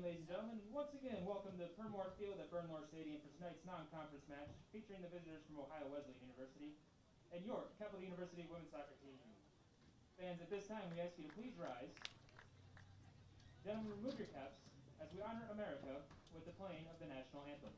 ladies and gentlemen. Once again, welcome to Bernlohr Field at Bernlohr Stadium for tonight's non-conference match featuring the visitors from Ohio Wesleyan University and your Capital University women's soccer team. Fans, at this time, we ask you to please rise. Gentlemen, remove your caps as we honor America with the playing of the national anthem.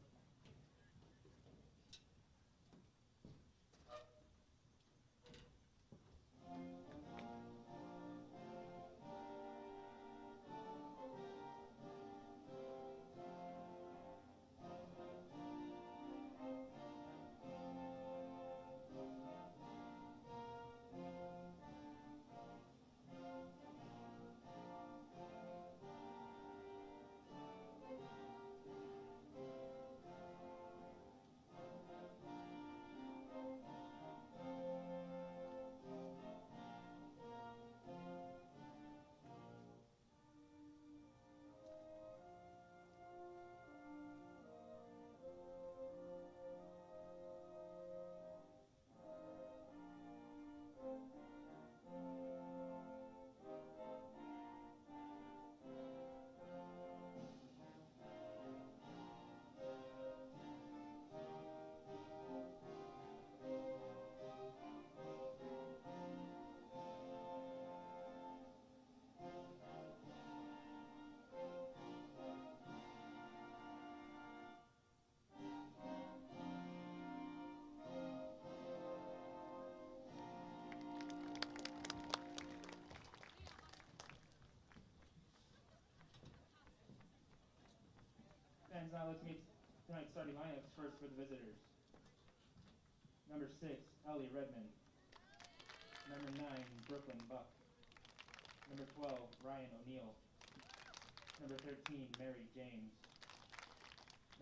Fans, now let's meet tonight's starting lineups first for the visitors. Number 6, Ellie Redmond. Number 9, Brooklyn Buck. Number 12, Ryan O'Neill. Number 13, Mary James.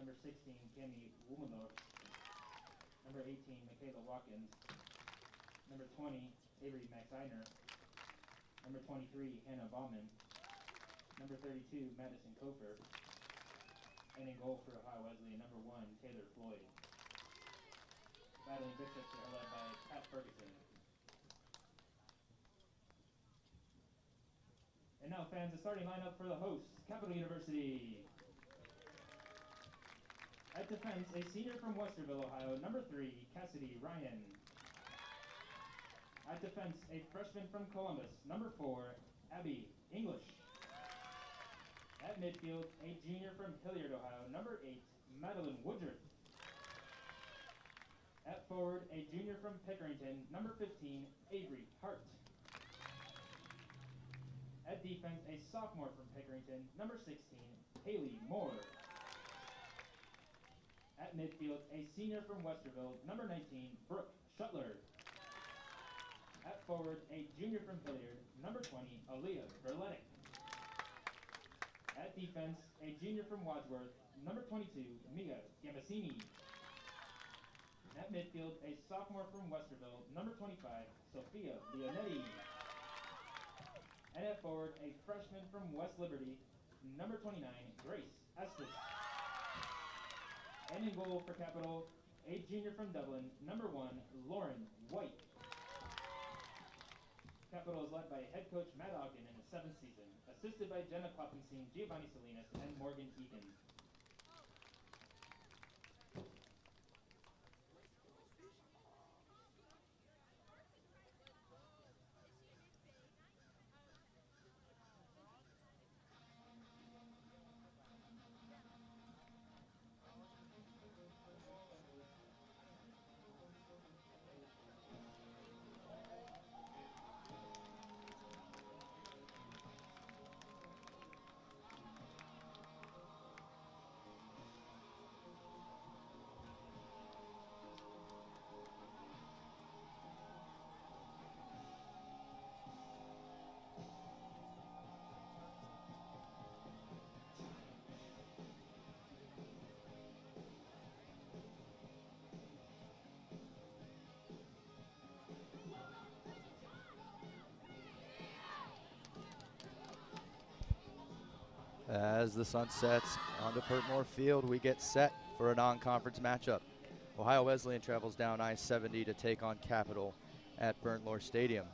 Number 16, Cami Wumendorf. Number 18, Michaela Watkins. Number 20, Avery Maxiner. Number 23, Hannah Bauman. Number 32, Madison Kofer. And in goal for Ohio Wesleyan, number 1, Taylor Floyd. Battling Bishops are led by Pat Ferguson. And now, fans, the starting lineup for the hosts, Capital University. At defense, a senior from Westerville, Ohio, number 3, Cassidy Ryan. At defense, a freshman from Columbus, number 4, Abby English. At midfield, a junior from Hilliard, Ohio, number 8, Madeline Woodruff. At forward, a junior from Pickerington, number 15, Avery Hart. At defense, a sophomore from Pickerington, number 16, Haley Moore. At midfield, a senior from Westerville, number 19, Brooke Shuttler. At forward, a junior from Hilliard, number 20, Aaliyah Berletic. At defense, a junior from Wadsworth, number 22, Mia Gambasini. At midfield, a sophomore from Westerville, number 25, Sophia Leonetti. And at forward, a freshman from West Liberty, number 29, Grace Estes. And in goal for Capital, a junior from Dublin, number 1, Lauren White. Capital is led by head coach Matt Ogden in the 7th season, assisted by Jenna Kloppenstein, Giovanni Salinas, and Morgan Egan. As the sun sets onto Bernlohr Field, we get set for a non-conference matchup. Ohio Wesleyan travels down I-70 to take on Capital at Bernlohr Stadium.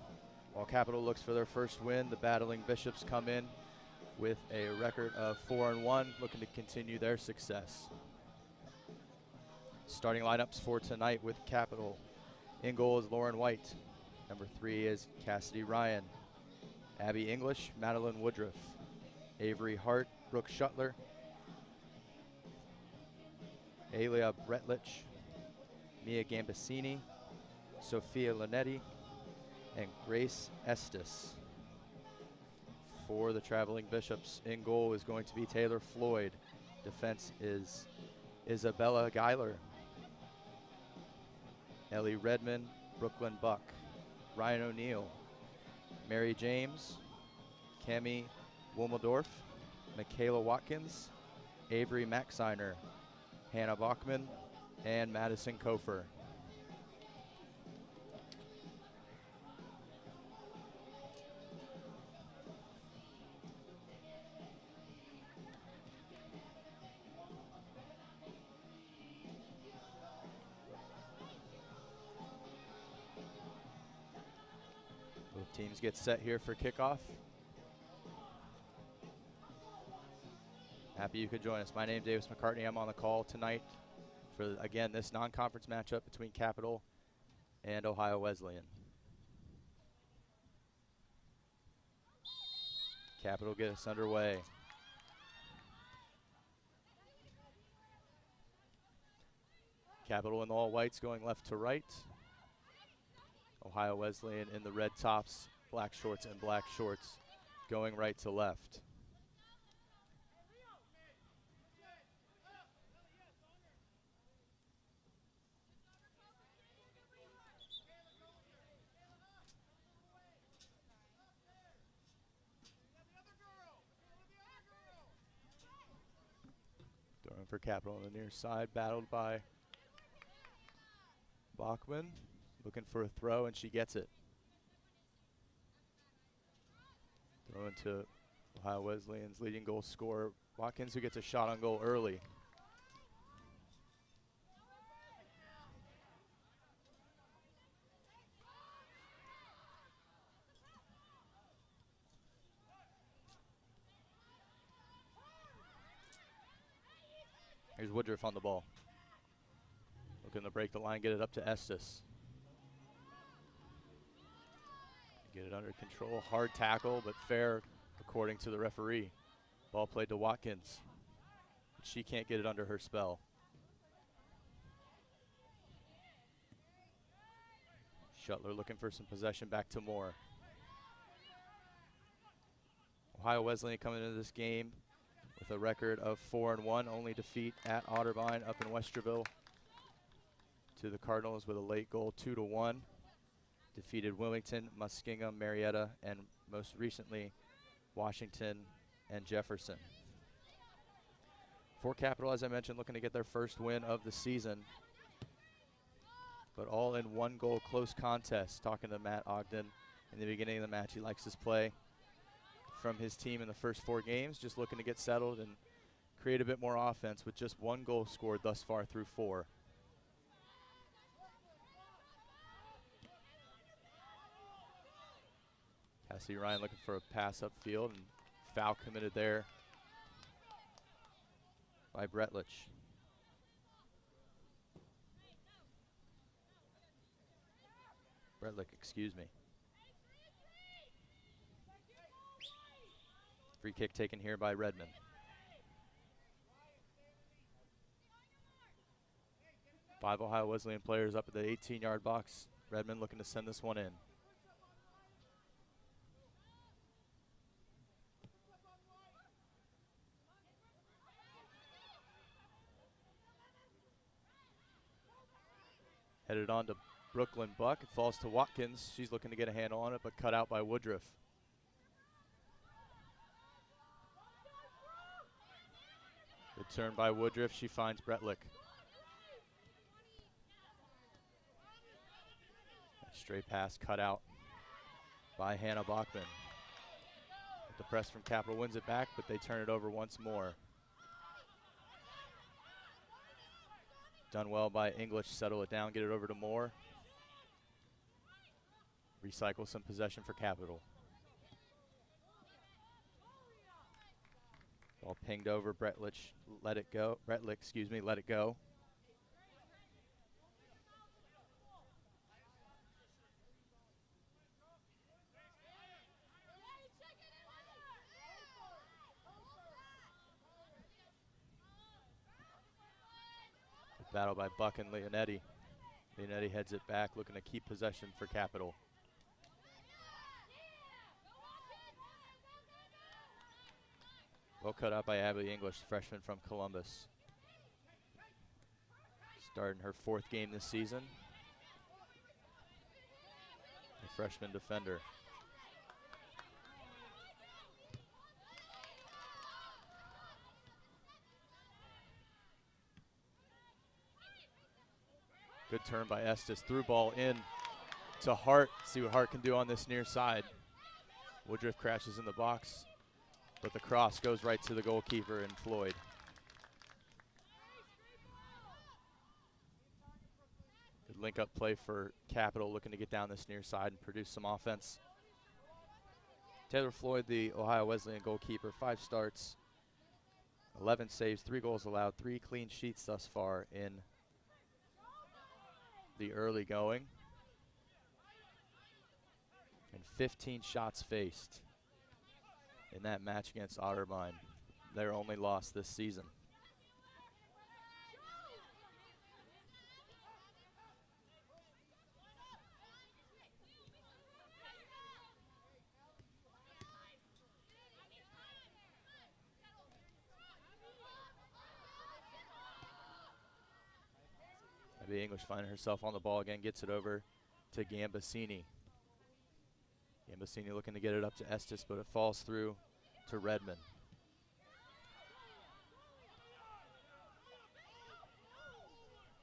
While Capital looks for their first win, the battling Bishops come in with a record of 4-1, looking to continue their success. Starting lineups for tonight with Capital. In goal is Lauren White. Number 3 is Cassidy Ryan. Abby English, Madeline Woodruff. Avery Hart, Brooke Shuttler. Alia Bretlich, Mia Gambasini, Sophia Linetti, and Grace Estes. For the traveling Bishops, in goal is going to be Taylor Floyd. Defense is Isabella Geiler, Ellie Redmond, Brooklyn Buck, Ryan O'Neill, Mary James, Cami Wilmendorf, Michaela Watkins, Avery Maxiner, Hannah Bachman, and Madison Kofer. Both teams get set here for kickoff. Happy you could join us. My name is Davis McCartney. I'm on the call tonight for, again, this non-conference matchup between Capital and Ohio Wesleyan. Capital get us underway. Capital in the all whites going left to right. Ohio Wesleyan in the red tops, black shorts, and black shorts going right to left. Throwing for Capital on the near side, battled by Bachman. Looking for a throw, and she gets it. Throwing to Ohio Wesleyan's leading goal scorer, Watkins, who gets a shot on goal early. Here's Woodruff on the ball. Looking to break the line, get it up to Estes. Get it under control. Hard tackle, but fair according to the referee. Ball played to Watkins. She can't get it under her spell. Shuttler looking for some possession, back to Moore. Ohio Wesleyan coming into this game with a record of 4-1, only defeat at Otterbein up in Westerville to the Cardinals with a late goal, 2-1. Defeated Wilmington, Muskingum, Marietta, and most recently Washington and Jefferson. For Capital, as I mentioned, looking to get their first win of the season, but all in one goal close contest. Talking to Matt Ogden in the beginning of the match, he likes his play from his team in the first 4 games, just looking to get settled and create a bit more offense with just 1 goal scored thus far through 4. Cassie Ryan looking for a pass upfield, and foul committed there by Bretlich. Bretlich, excuse me. Free kick taken here by Redmond. Five Ohio Wesleyan players up at the 18-yard box. Redmond looking to send this one in. Headed on to Brooklyn Buck. It falls to Watkins. She's looking to get a handle on it, but cut out by Woodruff. Good turn by Woodruff. She finds Bretlich. Straight pass cut out by Hannah Bachman. The press from Capital wins it back, but they turn it over once more. Done well by English, settle it down, get it over to Moore. Recycle some possession for Capital. Ball pinged over. Bretlich let it go. Bretlich, let it go. Good battle by Buck and Leonetti. Leonetti heads it back, looking to keep possession for Capital. Well cut out by Abby English, freshman from Columbus. Starting her 4th game this season. A freshman defender. Good turn by Estes. Through ball in to Hart. See what Hart can do on this near side. Woodruff crashes in the box, but the cross goes right to the goalkeeper and Floyd. Good link-up play for Capital, looking to get down this near side and produce some offense. Taylor Floyd, the Ohio Wesleyan goalkeeper, 5 starts, 11 saves, 3 goals allowed, 3 clean sheets thus far in the early going, and 15 shots faced in that match against Otterbein, their only loss this season. Abby English finding herself on the ball again, gets it over to Gambasini. Gambasini looking to get it up to Estes, but it falls through to Redmond.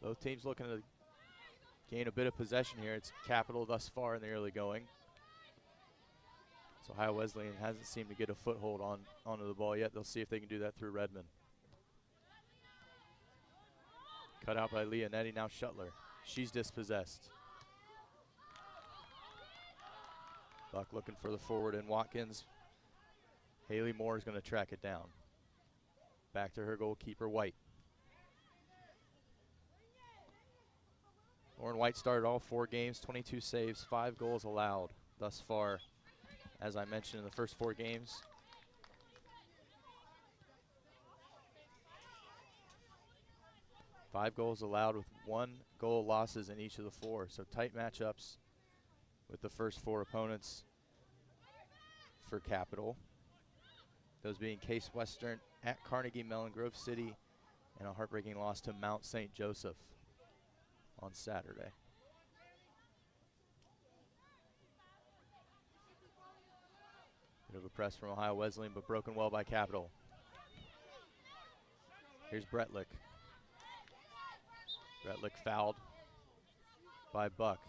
Both teams looking to gain a bit of possession here. It's Capital thus far in the early going. So Ohio Wesleyan hasn't seemed to get a foothold onto the ball yet. They'll see if they can do that through Redmond. Cut out by Leonetti, now Shuttler. She's dispossessed. Buck looking for the forward in Watkins. Haley Moore is going to track it down. Back to her goalkeeper, White. Lauren White started all 4 games, 22 saves, 5 goals allowed thus far, as I mentioned, in the first 4 games. Five goals allowed with 1 goal losses in each of the 4. So tight matchups with the first 4 opponents for Capital. Those being Case Western at Carnegie Mellon, Grove City, and a heartbreaking loss to Mount St. Joseph on Saturday. Bit of a press from Ohio Wesleyan, but broken well by Capital. Here's Bretlich. Bretlich fouled by Buck.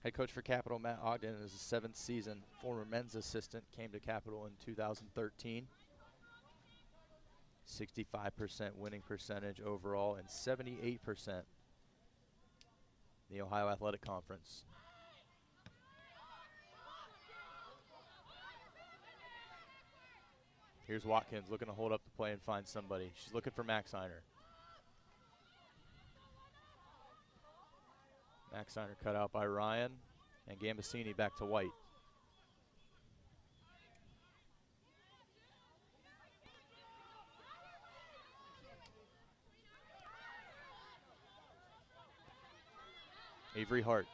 Head coach for Capital, Matt Ogden, is his 7th season. Former men's assistant, came to Capital in 2013. 65% winning percentage overall and 78% in the Ohio Athletic Conference. Here's Watkins looking to hold up the play and find somebody. She's looking for Maxiner. Maxiner cut out by Ryan, and Gambasini back to White. Avery Hart.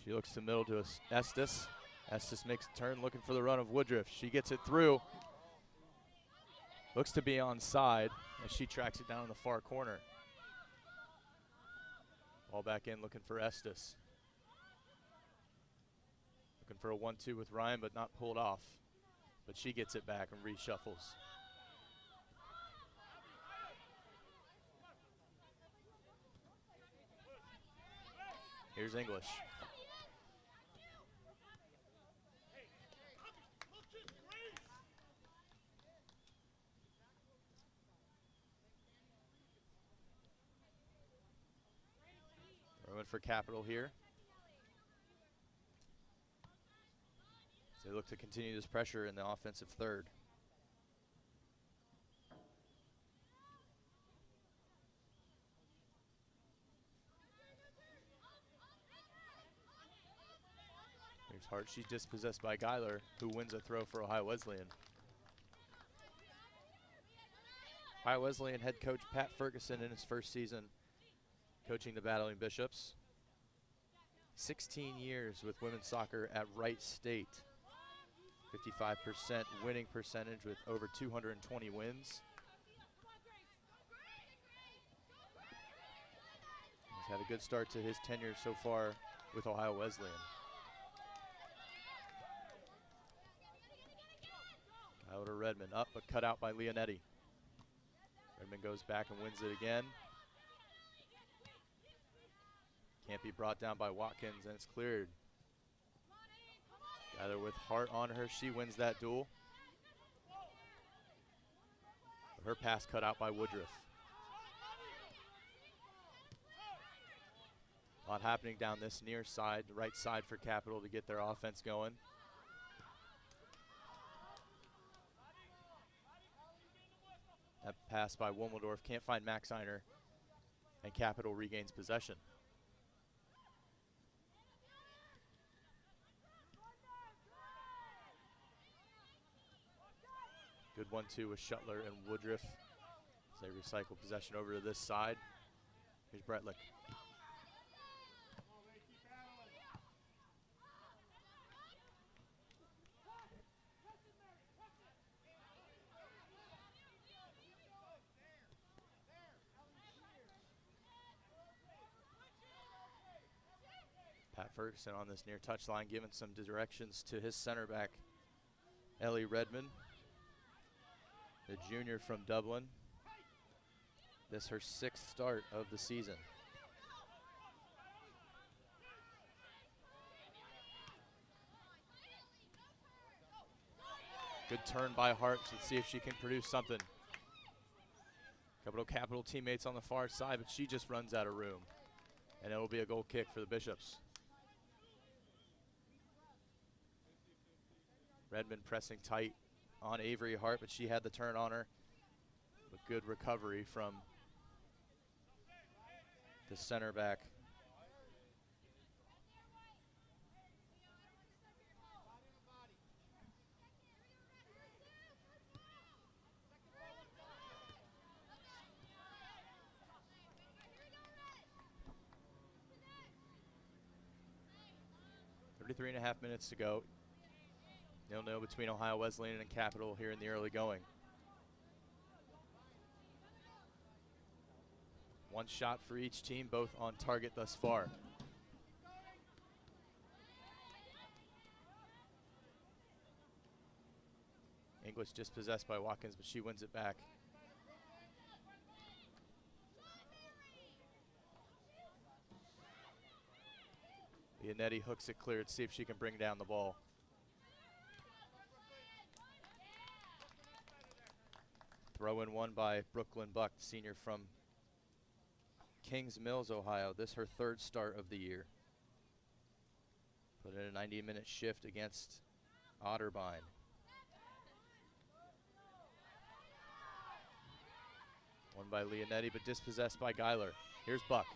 She looks to the middle to Estes. Estes makes a turn looking for the run of Woodruff. She gets it through. Looks to be onside as she tracks it down in the far corner. Ball back in looking for Estes. Looking for a 1-2 with Ryan, but not pulled off. But she gets it back and reshuffles. Here's English. coming for Capital here. They look to continue this pressure in the offensive third. Here's Hart. She's dispossessed by Geiler, who wins a throw for Ohio Wesleyan. Ohio Wesleyan head coach Pat Ferguson in his first season coaching the Battling Bishops. 16 years with women's soccer at Wright State. 55% winning percentage with over 220 wins. He's had a good start to his tenure so far with Ohio Wesleyan. Out to Redmond, up but cut out by Leonetti. Redmond goes back and wins it again. Can't be brought down by Watkins, and it's cleared. Gather with Hart on her, she wins that duel. But her pass cut out by Woodruff. A lot happening down this near side, the right side for Capital to get their offense going. That pass by Wommeldorf, can't find Maxiner, and Capital regains possession. Good 1-2 with Shuttler and Woodruff as they recycle possession over to this side. Here's Bretlick. 'Pat Ferguson on this near touchline, giving some directions to his center back, Ellie Redmond, the junior from Dublin. This her 6th start of the season. Good turn by Hart. Let's see if she can produce something. Capital teammates on the far side, but she just runs out of room. And it'll be a goal kick for the Bishops. Redmond pressing tight on Avery Hart, but she had the turn on her. A good recovery from the center back. Three and a half minutes to go. 0-0 between Ohio Wesleyan and Capital here in the early going. One shot for each team, both on target thus far. English dispossessed by Watkins, but she wins it back. Leonetti hooks it clear to see if she can bring down the ball. Throw in one by Brooklyn Buck, senior from Kings Mills, Ohio. This her 3rd start of the year. Put in a 90-minute shift against Otterbein. One by Leonetti, but dispossessed by Geiler. Here's Buck.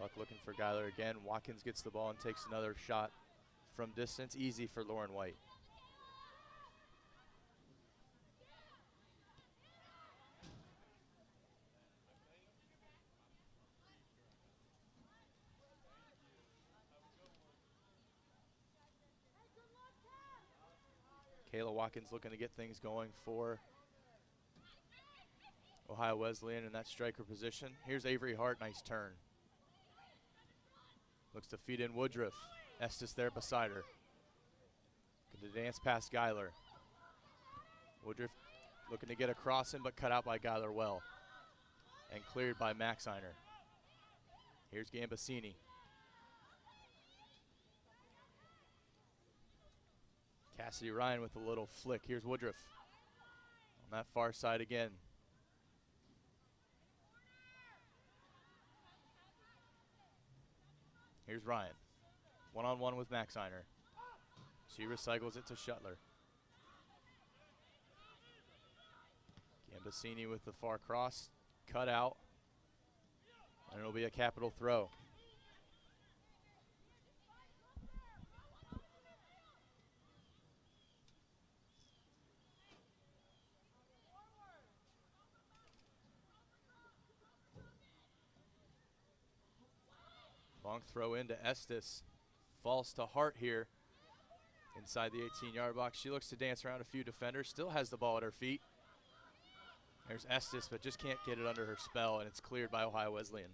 Buck looking for Geiler again. Watkins gets the ball and takes another shot from distance. Easy for Lauren White. Kayla Watkins looking to get things going for Ohio Wesleyan in that striker position. Here's Avery Hart, nice turn. Looks to feed in Woodruff. Estes there beside her. Going to dance past Geiler. Woodruff looking to get a cross in, but cut out by Geiler well. And cleared by Maxiner. Here's Gambasini. Cassidy Ryan with a little flick. Here's Woodruff on that far side again. Here's Ryan. One-on-one with Maxiner. She recycles it to Shuttler. Gambasini with the far cross. Cut out. And it'll be a Capital throw. Long throw into Estes. Falls to Hart here inside the 18-yard box. She looks to dance around a few defenders. Still has the ball at her feet. There's Estes, but just can't get it under her spell, and it's cleared by Ohio Wesleyan.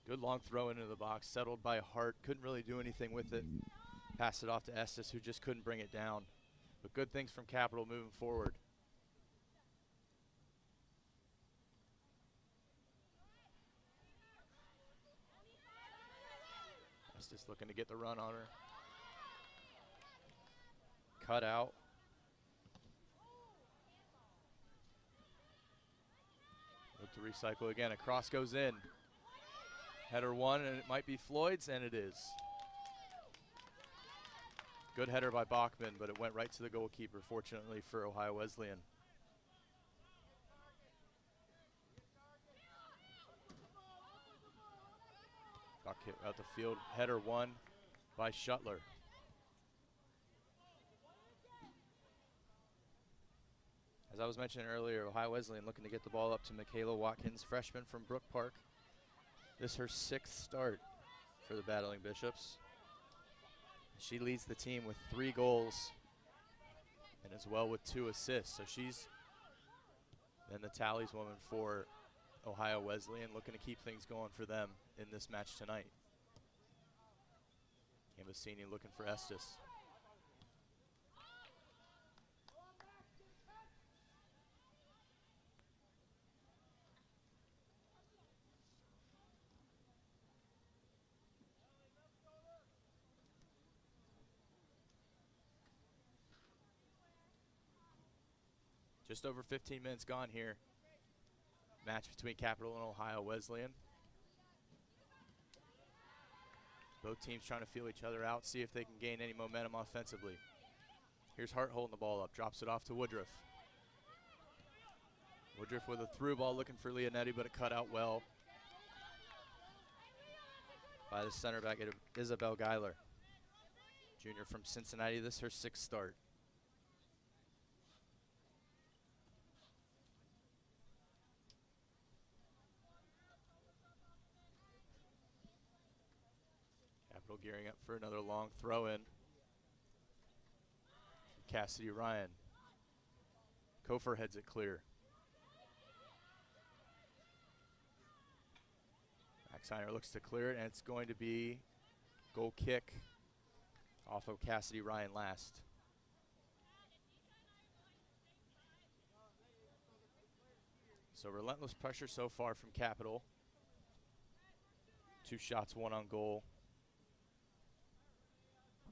Good long throw into the box, settled by Hart. Couldn't really do anything with it. Passed it off to Estes, who just couldn't bring it down. But good things from Capital moving forward. Estes looking to get the run on her. Cut out. Look to recycle again. A cross goes in. Header one, and it might be Floyd's, and it is. Good header by Bachman, but it went right to the goalkeeper, fortunately for Ohio Wesleyan. Buck hit out the field. Header one by Shuttler. As I was mentioning earlier, Ohio Wesleyan looking to get the ball up to Michaela Watkins, freshman from Brook Park. This is her 6th start for the Battling Bishops. She leads the team with 3 goals and as well with 2 assists. So she's been the tallies woman for Ohio Wesleyan, looking to keep things going for them in this match tonight. Gambasini looking for Estes. Just over 15 minutes gone here. Match between Capital and Ohio Wesleyan. Both teams trying to feel each other out, see if they can gain any momentum offensively. Here's Hart holding the ball up, drops it off to Woodruff. Woodruff with a through ball looking for Leonetti, but it cut out well by the center back, Isabel Geiler. Junior from Cincinnati, this is her 6th start. Capital gearing up for another long throw in. Cassidy Ryan. Kofer heads it clear. Maxiner looks to clear it, and it's going to be goal kick off of Cassidy Ryan last. So relentless pressure so far from Capital. 2 shots, 1 on goal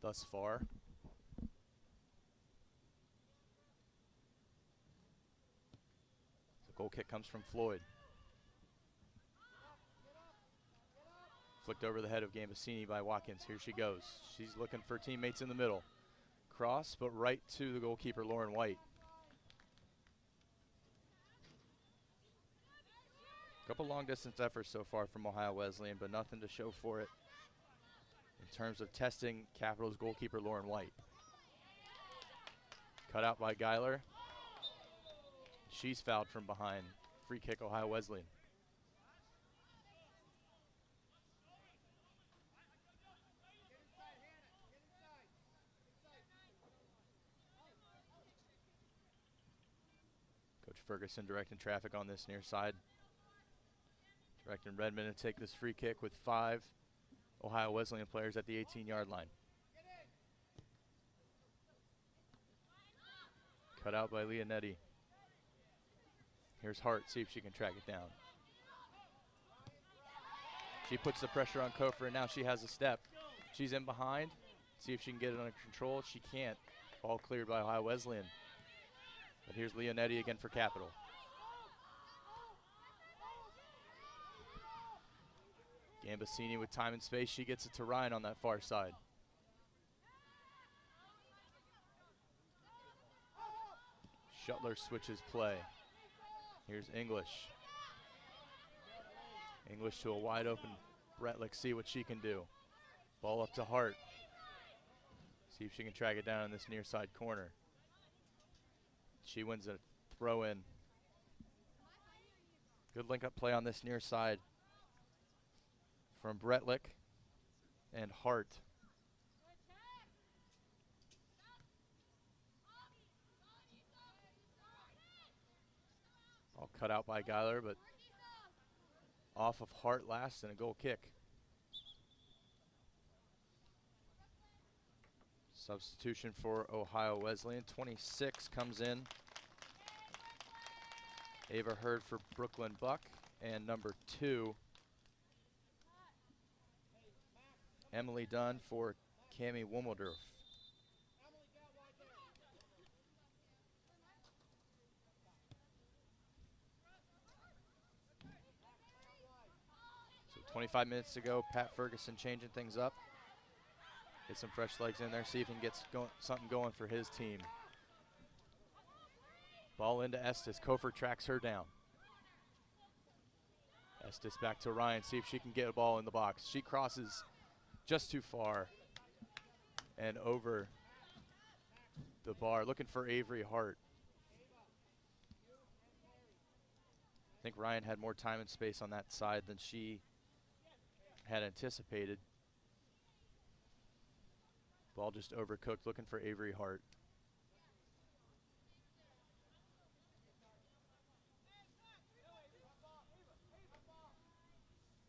thus far. The goal kick comes from Floyd. Flicked over the head of Gambasini by Watkins. Here she goes. She's looking for teammates in the middle. Cross, but right to the goalkeeper, Lauren White. Couple long distance efforts so far from Ohio Wesleyan, but nothing to show for it in terms of testing Capital's goalkeeper, Lauren White. Cut out by Geiler. She's fouled from behind. Free kick, Ohio Wesleyan. Coach Ferguson directing traffic on this near side. Directing Redmond to take this free kick with 5 Ohio Wesleyan players at the 18-yard line. Cut out by Leonetti. Here's Hart, see if she can track it down. She puts the pressure on Kofer, and now she has a step. She's in behind. See if she can get it under control. She can't. Ball cleared by Ohio Wesleyan. But here's Leonetti again for Capital. Gambasini with time and space. She gets it to Ryan on that far side. Shuttler switches play. Here's English. English to a wide open Bretlick. See what she can do. Ball up to Hart. See if she can track it down in this near side corner. She wins a throw in. Good link up play on this near side from Bretlick and Hart. All cut out by Geiler, but off of Hart last and a goal kick. Substitution for Ohio Wesleyan. 26 comes in. Ava Hurd for Brooklyn Buck. And number 2, Emily Dunn for Cammie Wommeldorf. So 25 minutes to go. Pat Ferguson changing things up. Get some fresh legs in there, see if he can get something going for his team. Ball into Estes. Kofer tracks her down. Estes back to Ryan, see if she can get a ball in the box. She crosses just too far and over the bar, looking for Avery Hart. I think Ryan had more time and space on that side than she had anticipated. Ball just overcooked, looking for Avery Hart.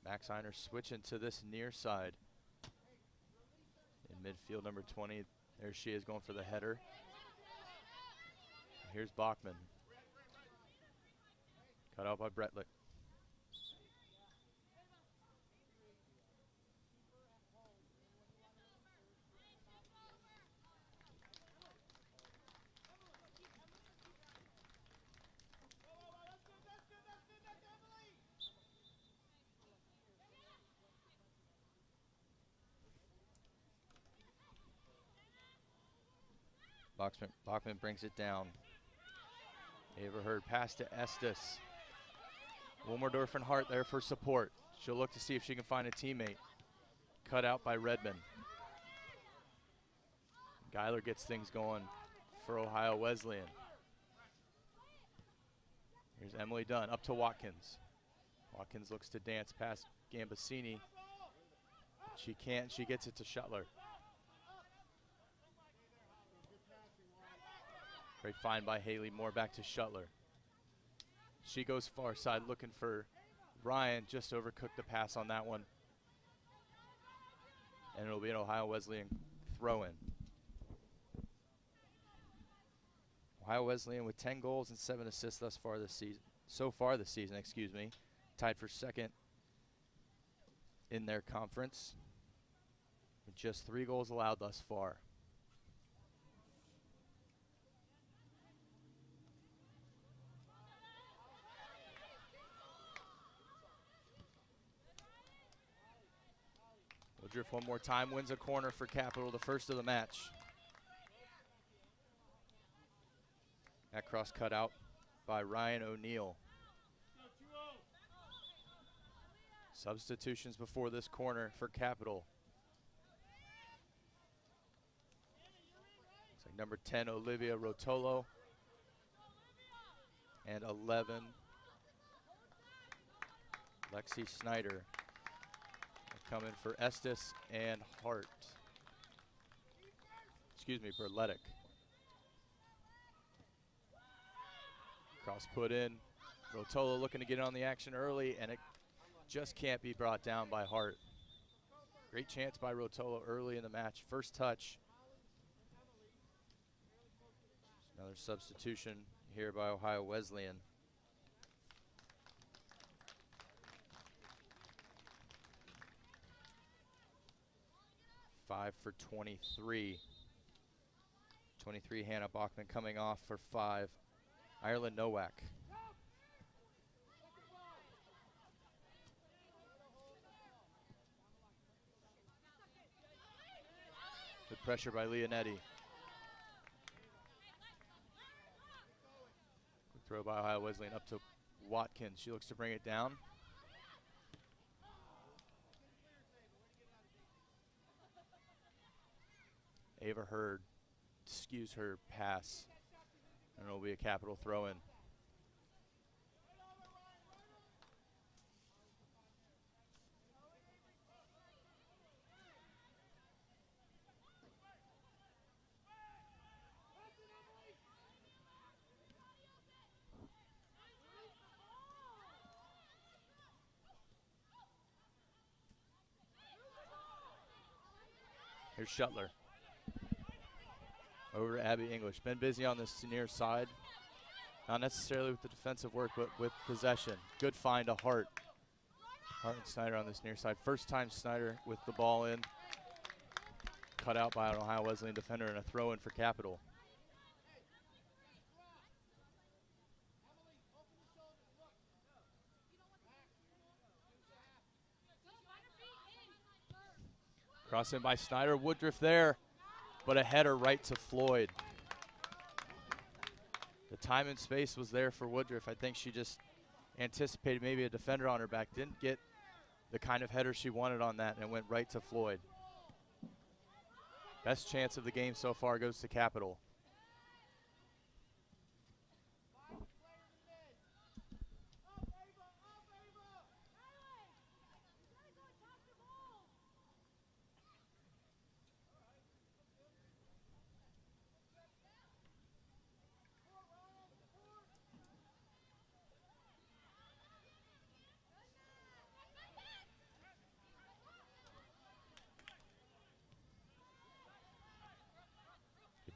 Max Einer switching to this near side. In midfield, number 20. There she is going for the header. Here's Bachman. Cut out by Bretlick. Bachman brings it down. Ava Hurd pass to Estes. Wilmerdorf and Hart there for support. She'll look to see if she can find a teammate. Cut out by Redmond. Geiler gets things going for Ohio Wesleyan. Here's Emily Dunn up to Watkins. Watkins looks to dance past Gambasini. She can't, she gets it to Shuttler. Great find by Haley Moore, back to Shuttler. She goes far side looking for Ryan, just overcooked the pass on that one. And it'll be an Ohio Wesleyan throw-in. Ohio Wesleyan with 10 goals and 7 assists thus far this season. So far this season, excuse me. Tied for second in their conference. With just 3 goals allowed thus far. Woodruff one more time, wins a corner for Capital, the first of the match. That cross cut out by Ryan O'Neill. Substitutions before this corner for Capital. Looks like number 10, Olivia Rotolo. And 11, Lexi Snyder. Coming for Estes and Hart. Excuse me, Berletic. Cross put in. Rotolo looking to get on the action early, and it just can't be brought down by Hart. Great chance by Rotolo early in the match. First touch. Another substitution here by Ohio Wesleyan. 5 for 23. 23, Hannah Bachman coming off for 5. Ireland Nowak. Good pressure by Leonetti. Good throw by Ohio Wesleyan up to Watkins. She looks to bring it down. Ava Hurd skews her pass, and it'll be a capital throw-in. Here's Shuttler. Over to Abby English. Been busy on this near side. Not necessarily with the defensive work, but with possession. Good find to Hart. Hart and Snyder on this near side. First time Snyder with the ball in. Cut out by an Ohio Wesleyan defender and a throw in for Capital. Cross in by Snyder. Woodruff there, but a header right to Floyd. The time and space was there for Woodruff. I think she just anticipated maybe a defender on her back. Didn't get the kind of header she wanted on that and went right to Floyd. Best chance of the game so far goes to Capital.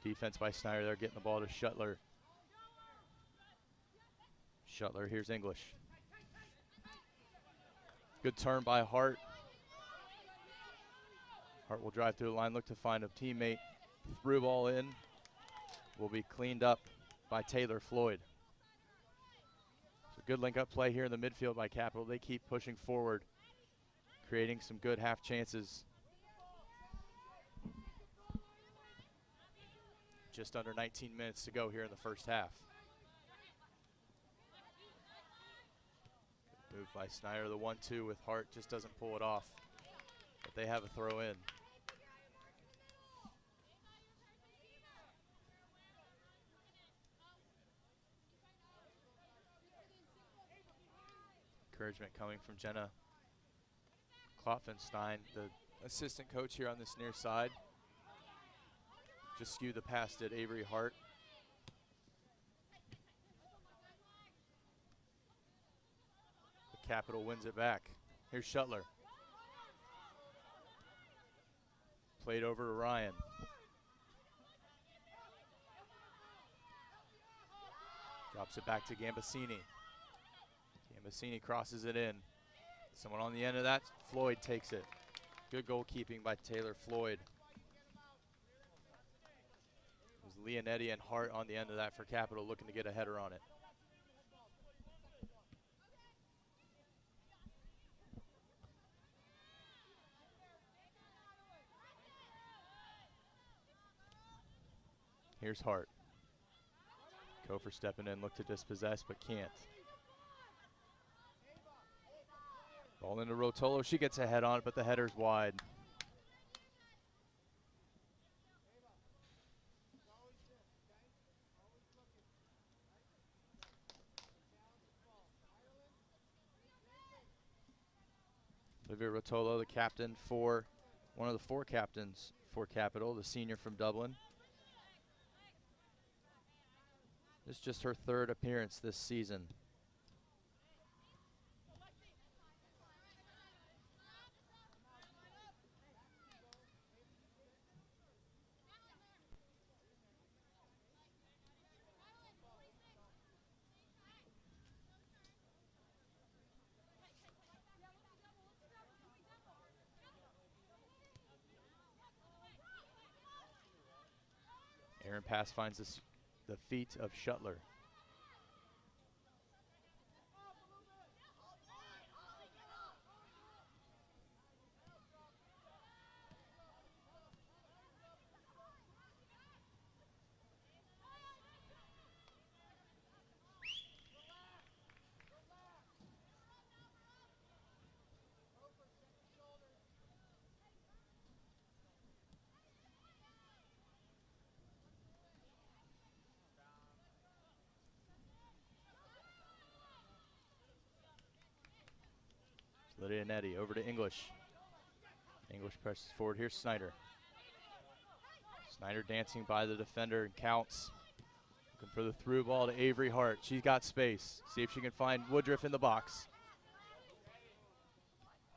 Defense by Snyder there, getting the ball to Shuttler. Shuttler, here's English. Good turn by Hart. Hart will drive through the line, look to find a teammate. Through ball in. Will be cleaned up by Taylor Floyd. So good link up play here in the midfield by Capital. They keep pushing forward, creating some good half chances. Just under 19 minutes to go here in the first half. Good move by Snyder. The 1-2 with Hart just doesn't pull it off, but they have a throw in. Encouragement coming from Jenna Klopfenstein, the assistant coach here on this near side. Just skewed the pass at Avery Hart. The Capital wins it back. Here's Shuttler. Played over to Ryan. Drops it back to Gambasini. Gambasini crosses it in. Someone on the end of that. Floyd takes it. Good goalkeeping by Taylor Floyd. Leonetti and Hart on the end of that for Capital, looking to get a header on it. Here's Hart. Kofer stepping in, look to dispossess, but can't. Ball into Rotolo. She gets a head on it, but the header's wide. Olivia Rotolo, the captain for, one of the 4 captains for Capital, the senior from Dublin. This is just her 3rd appearance this season. Aaron pass finds the feet of Shuttler. Leonetti over to English. English presses forward. Here's Snyder. Snyder dancing by the defender and counts. Looking for the through ball to Avery Hart. She's got space. See if she can find Woodruff in the box.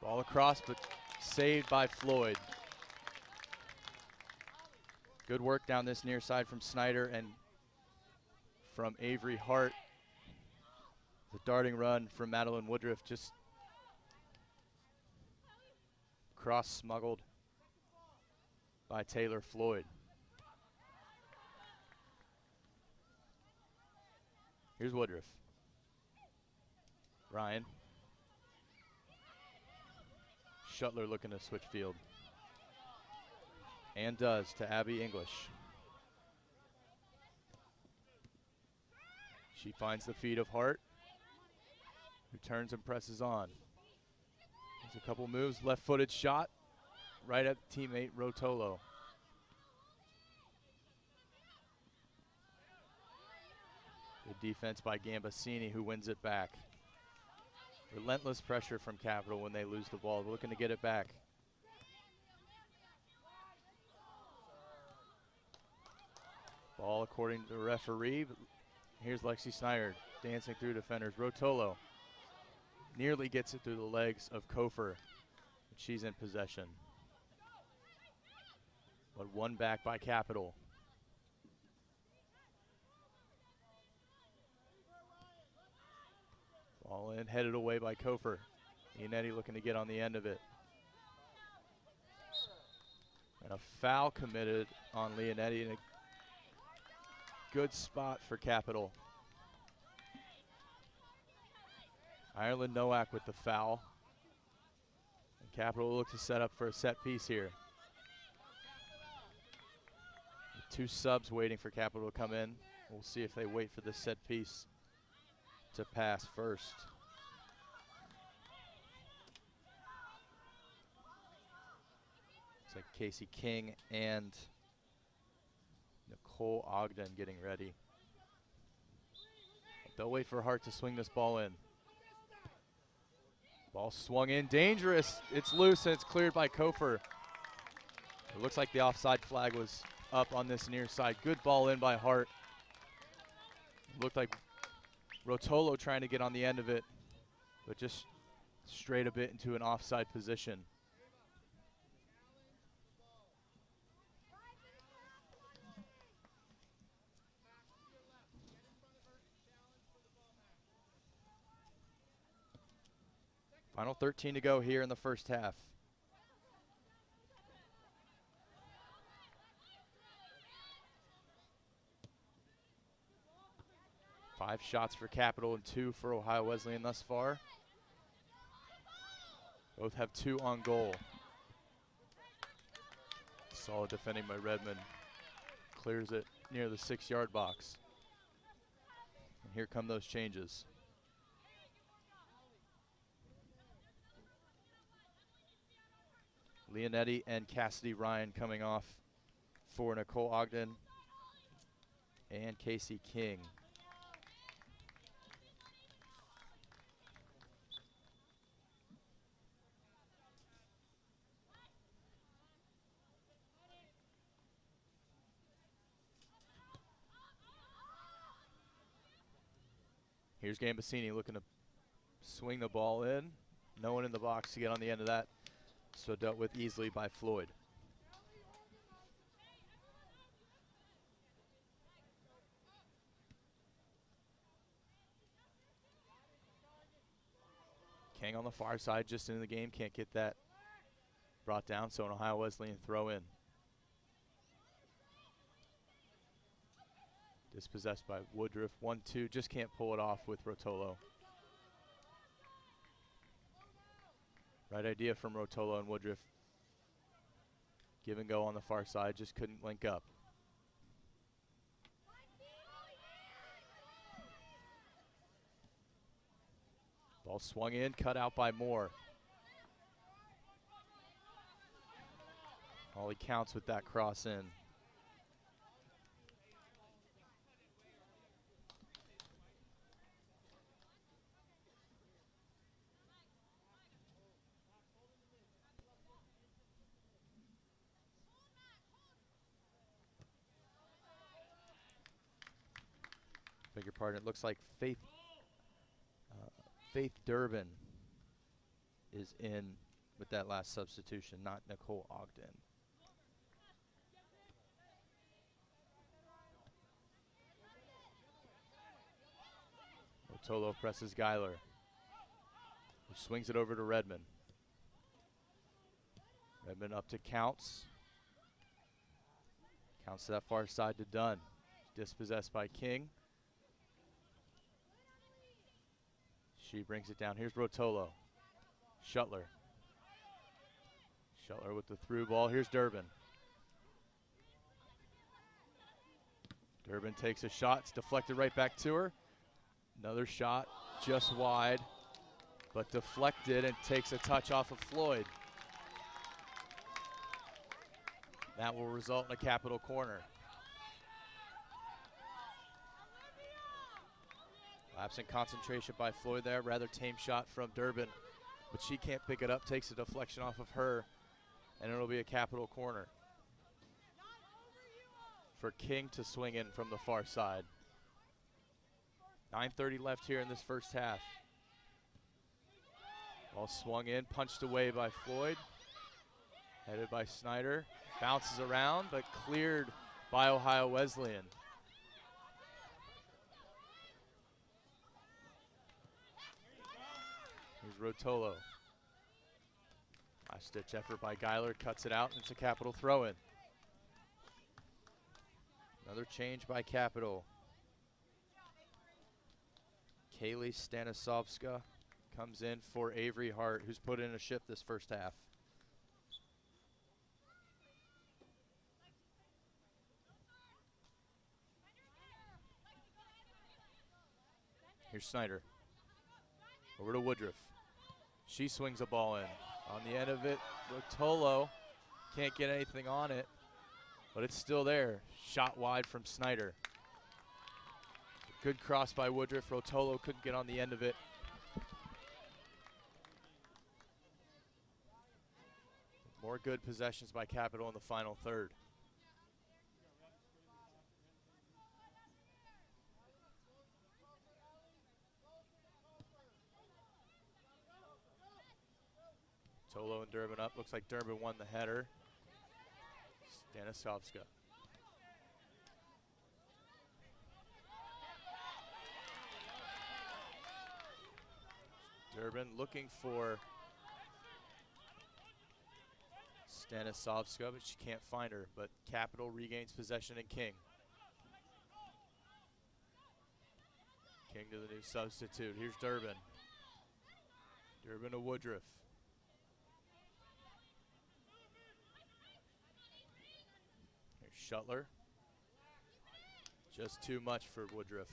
Ball across, but saved by Floyd. Good work down this near side from Snyder and from Avery Hart. The darting run from Madeline Woodruff, just cross smuggled by Taylor Floyd. Here's Woodruff. Ryan. Shuttler looking to switch field. And does to Abby English. She finds the feet of Hart, who turns and presses on. There's a couple moves, left-footed shot, right at teammate Rotolo. Good defense by Gambasini, who wins it back. Relentless pressure from Capital when they lose the ball. They're looking to get it back. Ball according to the referee. But here's Lexi Snyder dancing through defenders. Rotolo nearly gets it through the legs of Kofer, but she's in possession. But one back by Capital. Ball in, headed away by Kofer. Leonetti looking to get on the end of it. And a foul committed on Leonetti, and a good spot for Capital. Ireland Nowak with the foul. And Capital will look to set up for a set piece here. Two subs waiting for Capital to come in. We'll see if they wait for the set piece to pass first. It's like Casey King and Nicole Ogden getting ready. They'll wait for Hart to swing this ball in. Ball swung in, dangerous. It's loose and it's cleared by Kofer. It looks like the offside flag was up on this near side. Good ball in by Hart. It looked like Rotolo trying to get on the end of it, but just straight a bit into an offside position. Final 13 to go here in the first half. Five shots for Capital and 2 for Ohio Wesleyan thus far. Both have 2 on goal. Solid defending by Redmond. Clears it near the 6-yard box. And here come those changes. Leonetti and Cassidy Ryan coming off for Nicole Ogden and Casey King. Here's Gambasini looking to swing the ball in. No one in the box to get on the end of that. So dealt with easily by Floyd. King on the far side, just into the game, can't get that brought down, so an Ohio Wesleyan throw in. Dispossessed by Woodruff, 1-2, just can't pull it off with Rotolo. Right idea from Rotolo and Woodruff. Give and go on the far side, just couldn't link up. Ball swung in, cut out by Moore. Holly counts with that cross in. Beg your pardon. It looks like Faith Durbin is in with that last substitution, not Nicole Ogden. Rotolo presses Geiler, who swings it over to Redmond. Redmond up to Counts. Counts to that far side to Dunn. Dispossessed by King. She brings it down. Here's Rotolo. Shuttler. Shuttler with the through ball. Here's Durbin. Durbin takes a shot. It's deflected right back to her. Another shot just wide, but deflected and takes a touch off of Floyd. That will result in a Capital corner. Lapse in concentration by Floyd there. Rather tame shot from Durbin, but she can't pick it up. Takes a deflection off of her, and it'll be a Capital corner for King to swing in from the far side. 9:30 left here in this first half. Ball swung in, punched away by Floyd. Headed by Snyder. Bounces around, but cleared by Ohio Wesleyan. Here's Rotolo. Last ditch effort by Geiler, cuts it out, and it's a Capital throw-in. Another change by Capital. Kaylee Stanisovska comes in for Avery Hart, who's put in a shift this first half. Here's Snyder. Over to Woodruff. She swings a ball in. On the end of it, Rotolo can't get anything on it, but it's still there. Shot wide from Snyder. Good cross by Woodruff. Rotolo couldn't get on the end of it. More good possessions by Capital in the final third. Tolo and Durbin up. Looks like Durbin won the header. Stanisovska. Durbin looking for Stanisovska, but she can't find her. But Capital regains possession in King. King to the new substitute. Here's Durbin. Durbin to Woodruff. Shuttler. Just too much for Woodruff.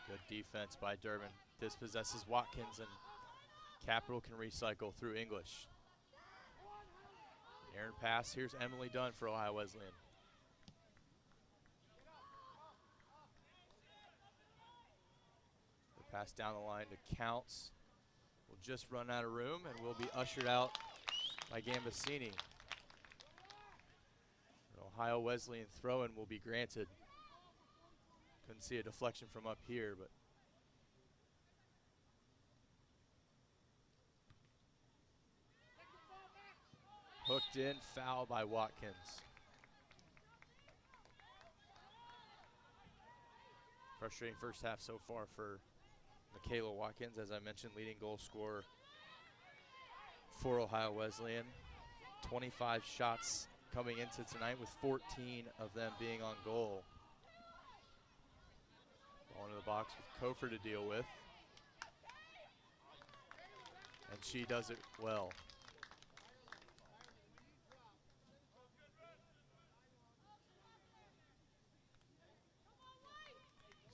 Good defense by Durbin. Dispossesses Watkins, and Capital can recycle through English. Aaron pass. Here's Emily Dunn for Ohio Wesleyan. The pass down the line to Counts. Will just run out of room and will be ushered out by Gambasini. An Ohio Wesleyan throw-in will be granted. Couldn't see a deflection from up here, but hooked in, foul by Watkins. Frustrating first half so far for Michaela Watkins, as I mentioned, leading goal scorer for Ohio Wesleyan. 25 shots coming into tonight, with 14 of them being on goal. Ball into the box with Kofer to deal with. And she does it well.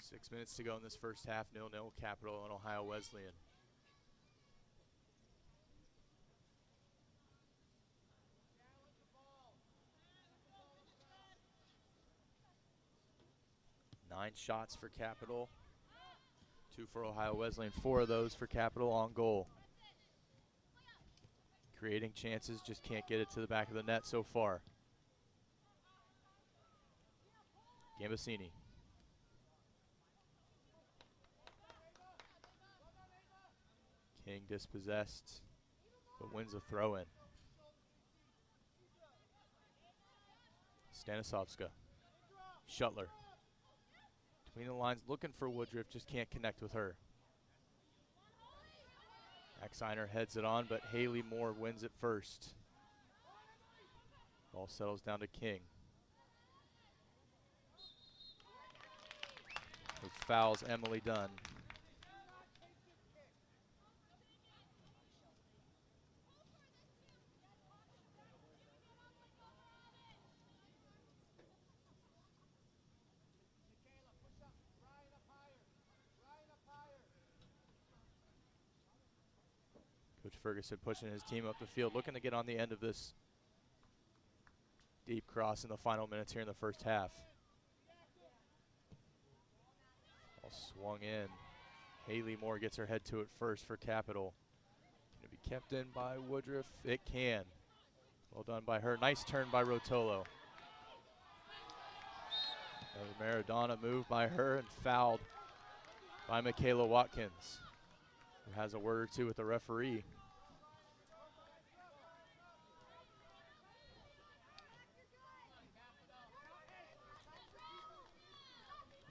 6 minutes to go in this first half. 0-0 Capital and Ohio Wesleyan. 9 shots for Capital, 2 for Ohio Wesleyan, 4 of those for Capital on goal. Creating chances, just can't get it to the back of the net so far. Gambasini. King dispossessed, but wins a throw-in. Stanislavska. Shuttler. Between the lines, looking for Woodruff, just can't connect with her. Axiner heads it on, but Haley Moore wins it first. Ball settles down to King. Who fouls Emily Dunn. Coach Ferguson pushing his team up the field, looking to get on the end of this deep cross in the final minutes here in the first half. All swung in. Haley Moore gets her head to it first for Capital. Can it be kept in by Woodruff? It can. Well done by her. Nice turn by Rotolo. Maradona moved by her and fouled by Michaela Watkins, who has a word or two with the referee.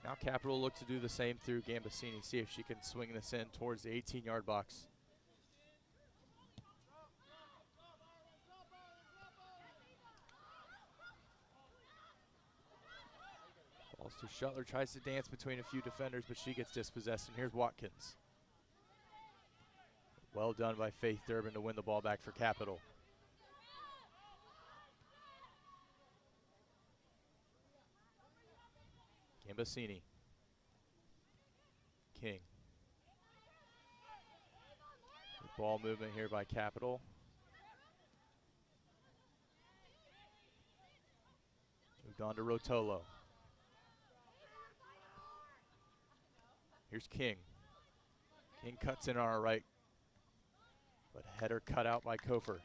Now Capital look to do the same through Gambasini, see if she can swing this in towards the 18-yard box. Balls to Shuttler, tries to dance between a few defenders, but she gets dispossessed, and here's Watkins. Well done by Faith Durbin to win the ball back for Capital. Gambasini. King. Good ball movement here by Capital. Moved on to Rotolo. Here's King. King cuts in on our right, but header cut out by Kofer.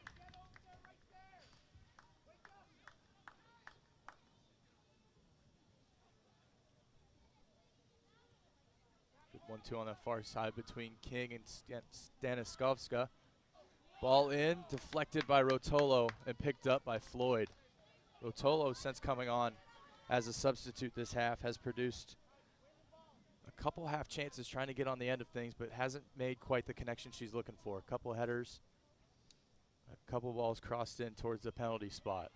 Good 1-2 on the far side between King and Stanislavska. Ball in, deflected by Rotolo and picked up by Floyd. Rotolo, since coming on as a substitute this half, has produced a couple half chances trying to get on the end of things, but hasn't made quite the connection she's looking for. A couple headers, a couple balls crossed in towards the penalty spot.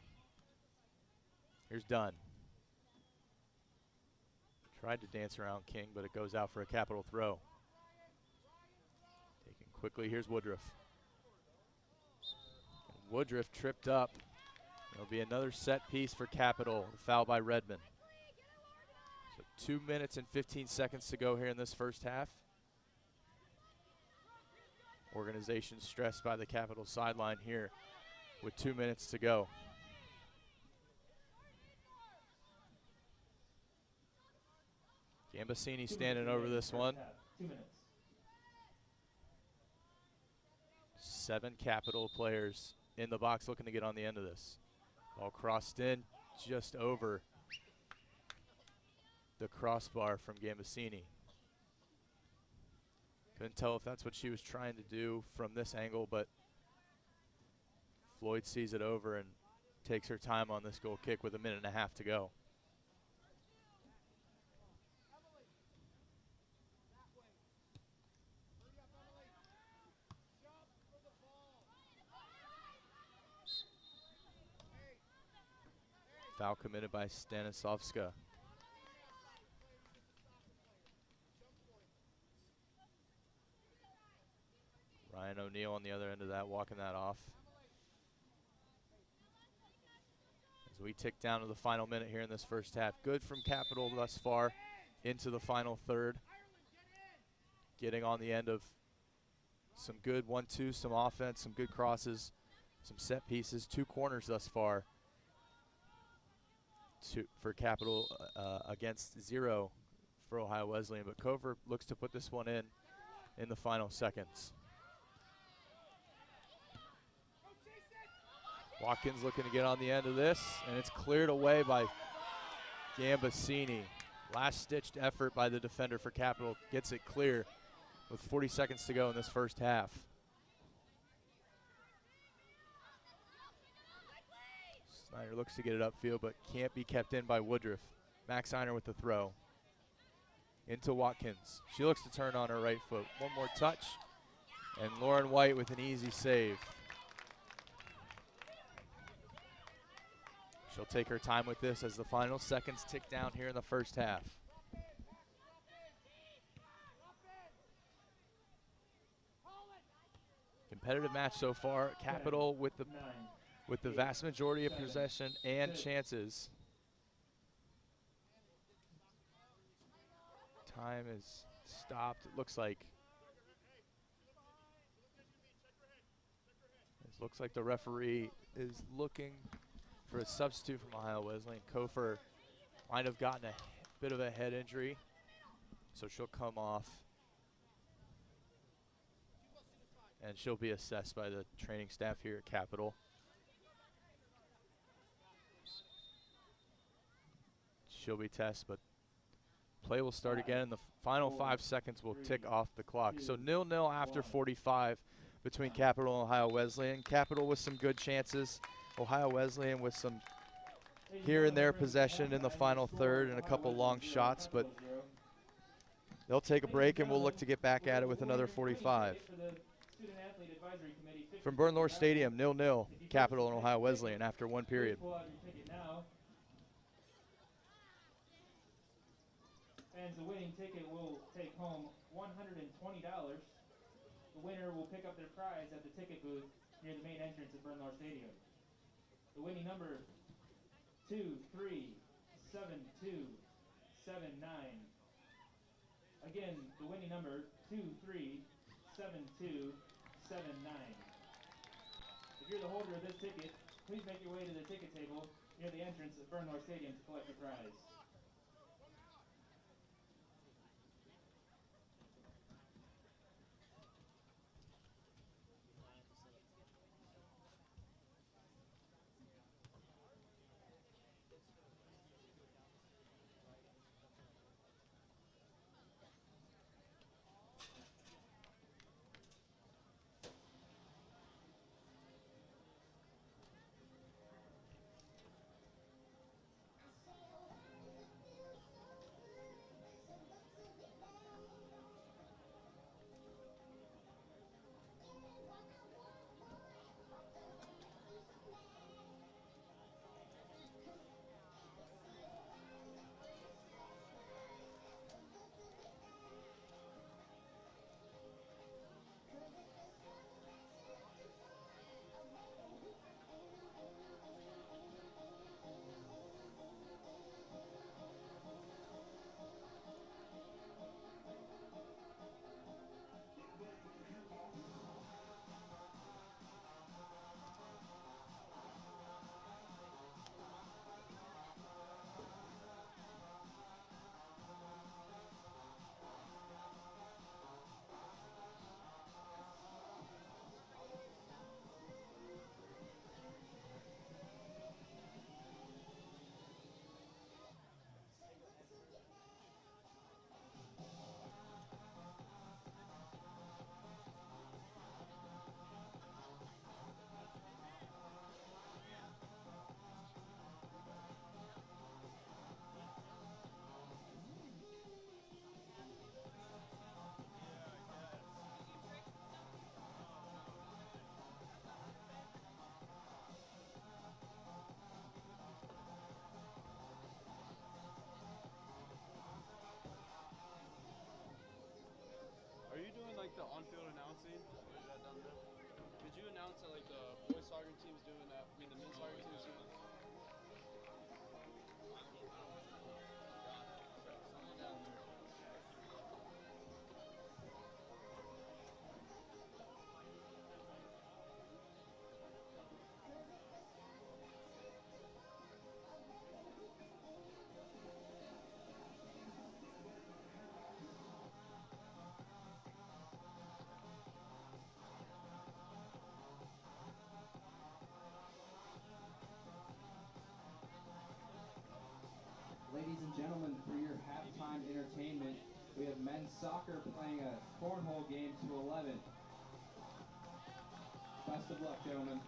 Here's Dunn. Tried to dance around King, but it goes out for a Capital throw. Taken quickly, here's Woodruff. And Woodruff tripped up. It'll be another set piece for Capital, foul by Redmond. 2 minutes and 15 seconds to go here in this first half. Organization stressed by the Capital sideline here with 2 minutes to go. Gambasini standing over this one. 2 minutes. 7 Capital players in the box looking to get on the end of this. Ball crossed in just over the crossbar from Gambasini. Couldn't tell if that's what she was trying to do from this angle, but Floyd sees it over and takes her time on this goal kick with 1.5 minutes to go. Foul committed by Stanislavska. Ryan O'Neill on the other end of that, walking that off. As we tick down to the final minute here in this first half. Good from Capital thus far into the final third. Getting on the end of some good 1-2, some offense, some good crosses, some set pieces, 2 corners thus far for Capital against 0 for Ohio Wesleyan, but Cover looks to put this one in the final seconds. Watkins looking to get on the end of this, and it's cleared away by Gambasini. Last-stitched effort by the defender for Capital gets it clear with 40 seconds to go in this first half. Snyder looks to get it upfield, but can't be kept in by Woodruff. Max Einer with the throw. Into Watkins. She looks to turn on her right foot. One more touch, and Lauren White with an easy save. She'll take her time with this as the final seconds tick down here in the first half. Competitive match so far. Capital with the vast majority of possession and chances. Time is stopped. It looks like the referee is looking for a substitute from Ohio Wesleyan. Kofer might have gotten a bit of a head injury, so she'll come off. And she'll be assessed by the training staff here at Capital. She'll be tested, but play will start again, and the final 5 seconds will tick off the clock. So 0-0 after 45 between Capital and Ohio Wesleyan. Capital with some good chances. Ohio Wesleyan with some here and there possession in the final third and a couple long shots, but they'll take a break and we'll look to get back at it with another 45. From Bernlohr Stadium, 0-0, Capital and Ohio Wesleyan after one period. And the winning ticket will take home $120. The winner will pick up their prize at the ticket booth near the main entrance of Bernlohr Stadium. The winning number 237279. Again, the winning number 237279. If you're the holder of this ticket, please make your way to the ticket table near the entrance of Bernlohr Stadium to collect your prize. Ladies and gentlemen, for your halftime entertainment, we have men's soccer playing a cornhole game to 11. Best of luck, gentlemen.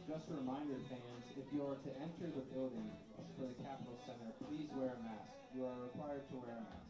Just a reminder, fans, if you are to enter the building for the Capitol Center, please wear a mask. You are required to wear a mask.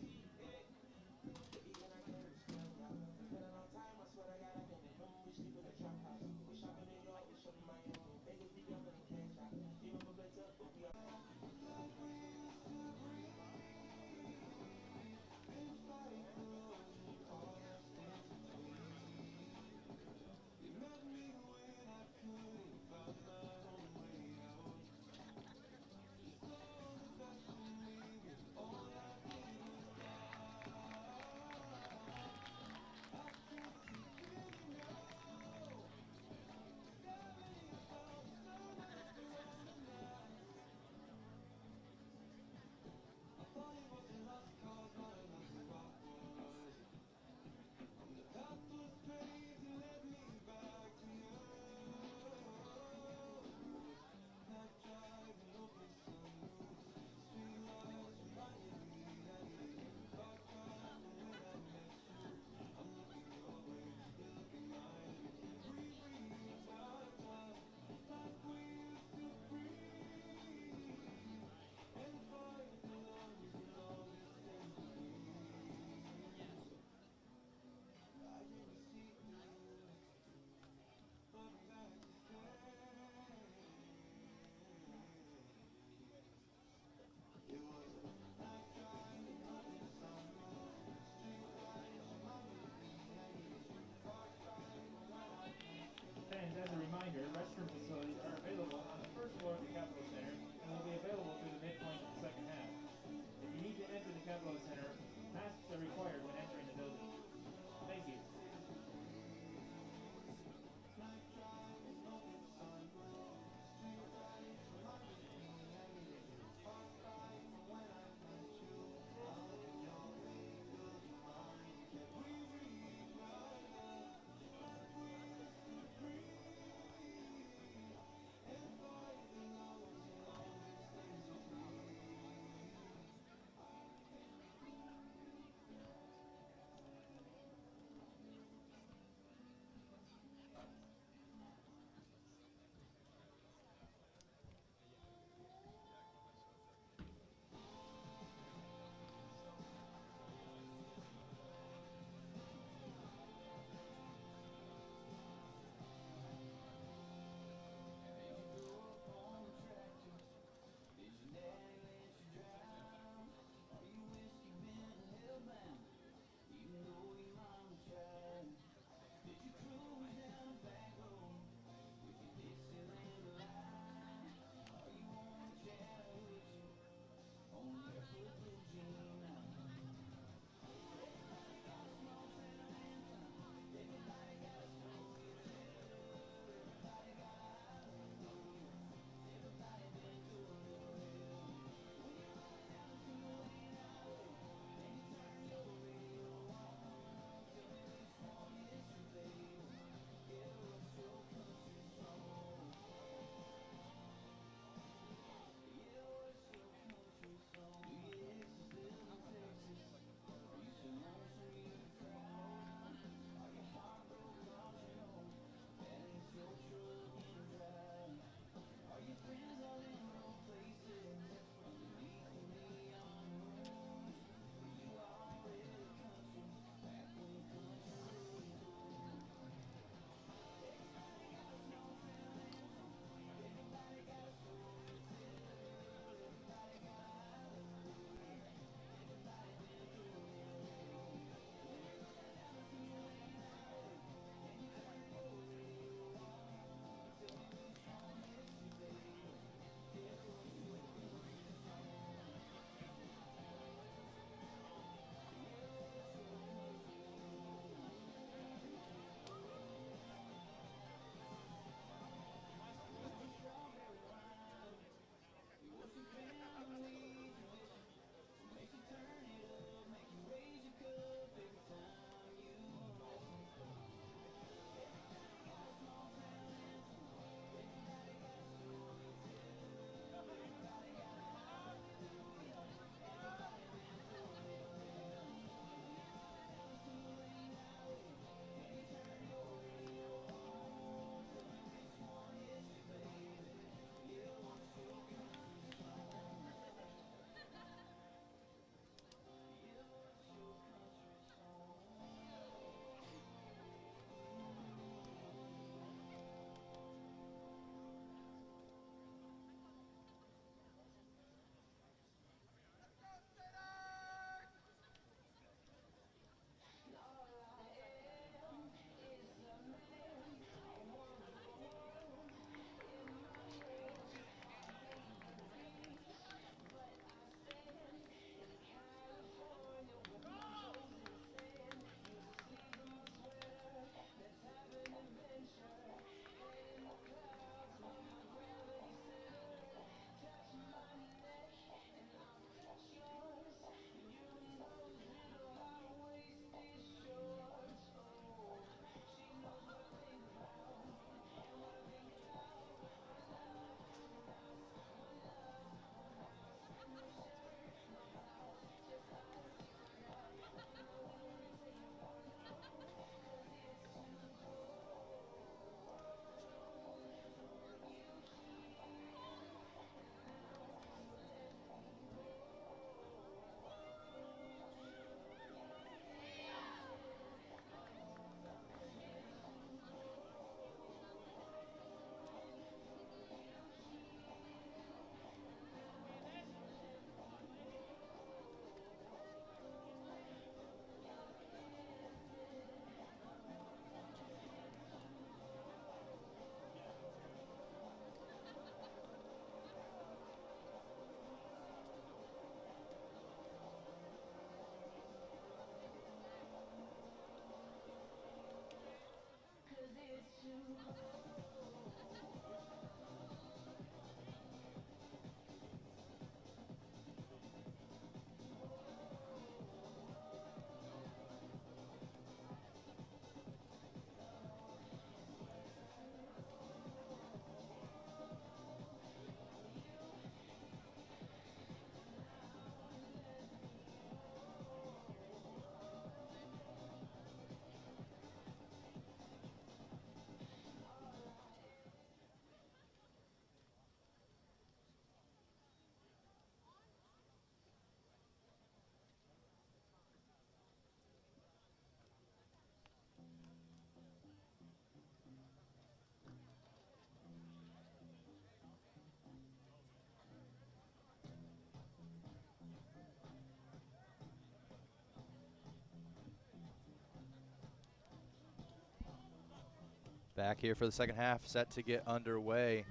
Back here for the second half, set to get underway.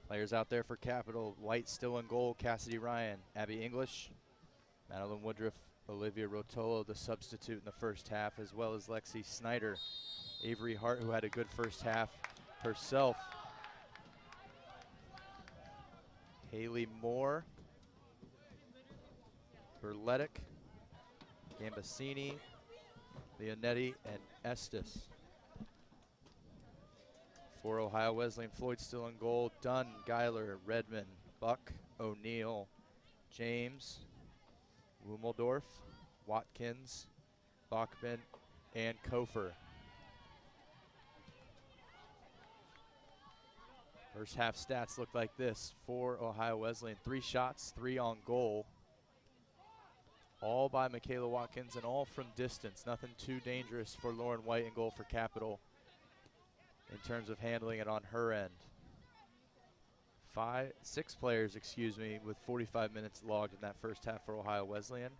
Players out there for Capital. White still in goal, Cassidy Ryan, Abby English, Madeline Woodruff, Olivia Rotolo, the substitute in the first half, as well as Lexi Snyder. Avery Hart, who had a good first half herself. Haley Moore, Berletic, Gambasini, Leonetti, and Estes. For Ohio Wesleyan, Floyd still in goal. Dunn, Geiler, Redmond, Buck, O'Neill, James, Wumeldorf, Watkins, Bachman, and Kofer. First half stats look like this for Ohio Wesleyan. 3 shots, 3 on goal. All by Michaela Watkins and all from distance. Nothing too dangerous for Lauren White in goal for Capital in terms of handling it on her end. 6 players, with 45 minutes logged in that first half for Ohio Wesleyan,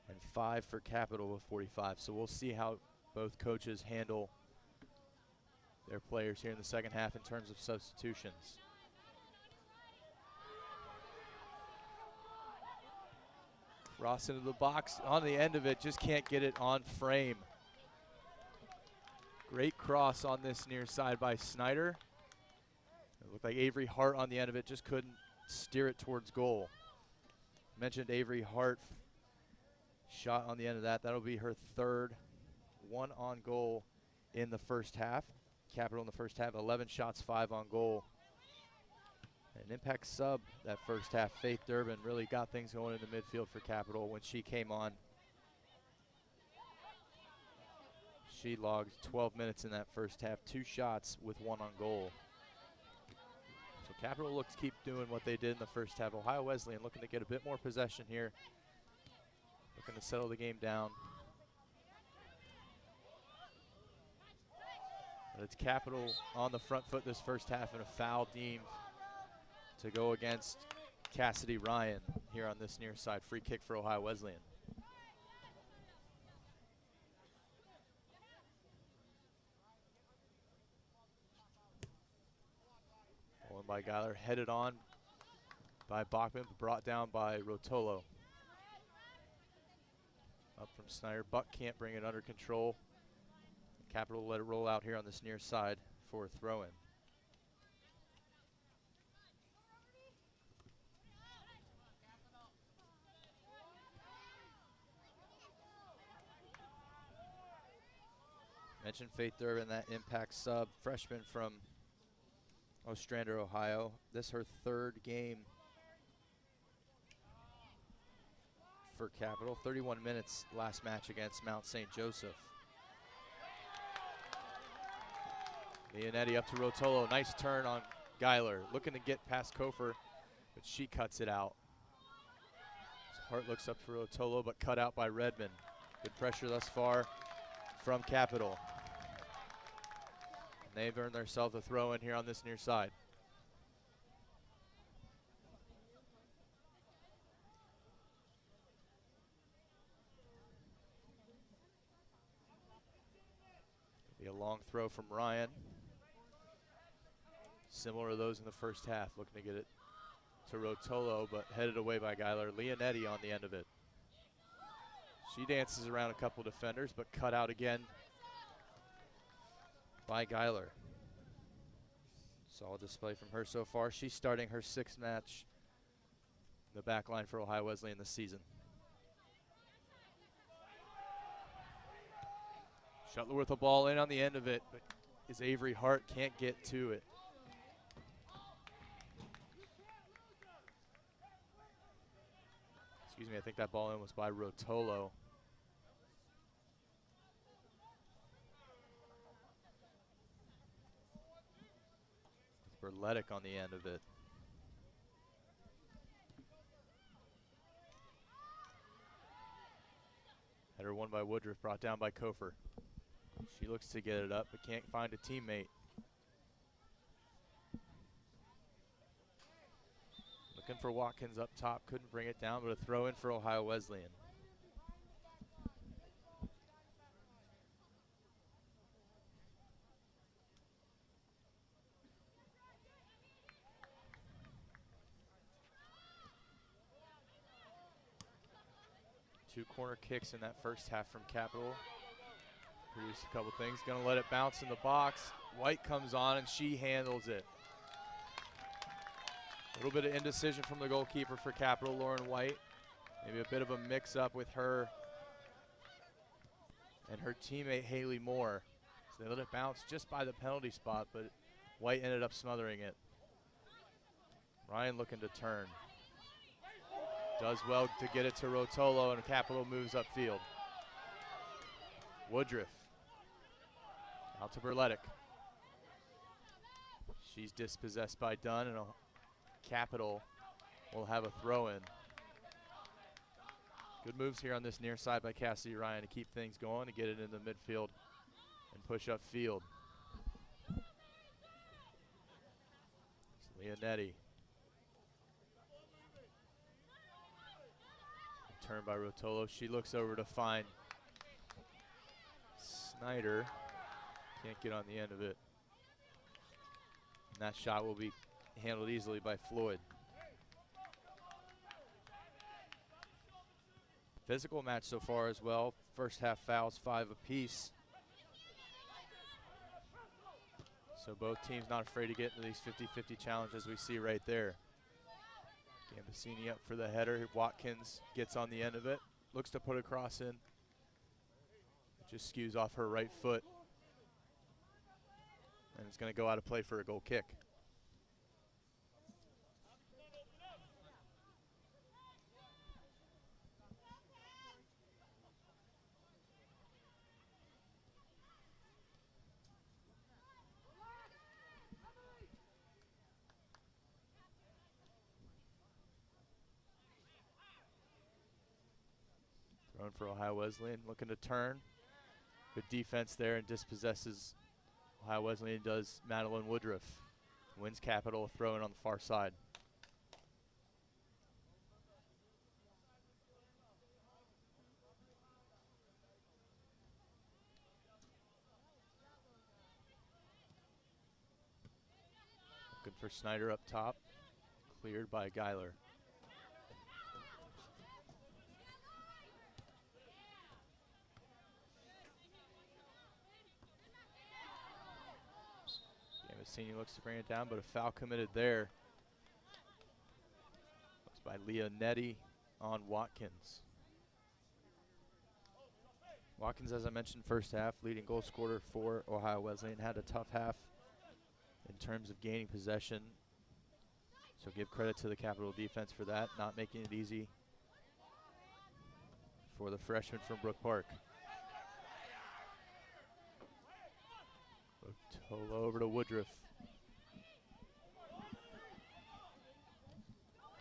and 5 for Capital with 45. So we'll see how both coaches handle their players here in the second half in terms of substitutions. Cross into the box on the end of it, just can't get it on frame. Great cross on this near side by Snyder. It looked like Avery Hart on the end of it, just couldn't steer it towards goal. Mentioned Avery Hart shot on the end of that. That'll be her 3rd one on goal in the first half. Capital in the first half, 11 shots, 5 on goal. An impact sub that first half, Faith Durbin, really got things going in the midfield for Capital when she came on. She logged 12 minutes in that first half, 2 shots with 1 on goal. So Capital looks to keep doing what they did in the first half. Ohio Wesleyan looking to get a bit more possession here, looking to settle the game down. But it's Capital on the front foot this first half, and a foul deemed to go against Cassidy Ryan here on this near side. Free kick for Ohio Wesleyan. Ball by Geiler, headed on by Bachman, brought down by Rotolo. Up from Snyder. Buck can't bring it under control. Capital let it roll out here on this near side for a throw-in. Mentioned Faith Durbin, that impact sub, freshman from Ostrander, Ohio. This her 3rd game for Capital. 31 minutes last match against Mount St. Joseph. Leonetti up to Rotolo. Nice turn on Geiler. Looking to get past Kofer, but she cuts it out. Hart looks up for Rotolo, but cut out by Redmond. Good pressure thus far from Capital. And they've earned themselves a throw in here on this near side. Be a long throw from Ryan. Similar to those in the first half. Looking to get it to Rotolo, but headed away by Geiler. Leonetti on the end of it. She dances around a couple defenders, but cut out again by Geiler. Solid display from her so far. She's starting her 6th match in the back line for Ohio Wesleyan this season. Shuttler with the ball in on the end of it, but is Avery Hart can't get to it. Excuse me, I think that ball in was by Rotolo. Berletic on the end of it. Header won by Woodruff, brought down by Kofer. She looks to get it up, but can't find a teammate. Looking for Watkins up top, couldn't bring it down, but a throw in for Ohio Wesleyan. Two corner kicks in that first half from Capital. Produced a couple things. Gonna let it bounce in the box. White comes on and she handles it. A little bit of indecision from the goalkeeper for Capital, Lauren White. Maybe a bit of a mix up with her and her teammate Haley Moore. So they let it bounce just by the penalty spot, but White ended up smothering it. Ryan looking to turn. Does well to get it to Rotolo, and Capital moves upfield. Woodruff. Out to Berletic. She's dispossessed by Dunn, and Capital will have a throw-in. Good moves here on this near side by Cassidy Ryan to keep things going, to get it in the midfield and push upfield. Leonetti. Turn by Rotolo. She looks over to find Snyder. Can't get on the end of it. And that shot will be handled easily by Floyd. Physical match so far as well. First half fouls, 5 apiece. So both teams not afraid to get into these 50-50 challenges we see right there. Gambasini up for the header. Watkins gets on the end of it. Looks to put a cross in. It just skews off her right foot. And it's going to go out of play for a goal kick. Thrown for Ohio Wesleyan, looking to turn. Good defense there and dispossesses Ohio Wesleyan, does Madeline Woodruff. Wins Capital, throw in on the far side. Looking for Snyder up top, cleared by Geiler. Senior looks to bring it down, but a foul committed there. Looks by Leonetti on Watkins. Watkins, as I mentioned, first half, leading goal scorer for Ohio Wesleyan, had a tough half in terms of gaining possession. So give credit to the Capital defense for that, not making it easy for the freshman from Brook Park. Rotolo over to Woodruff.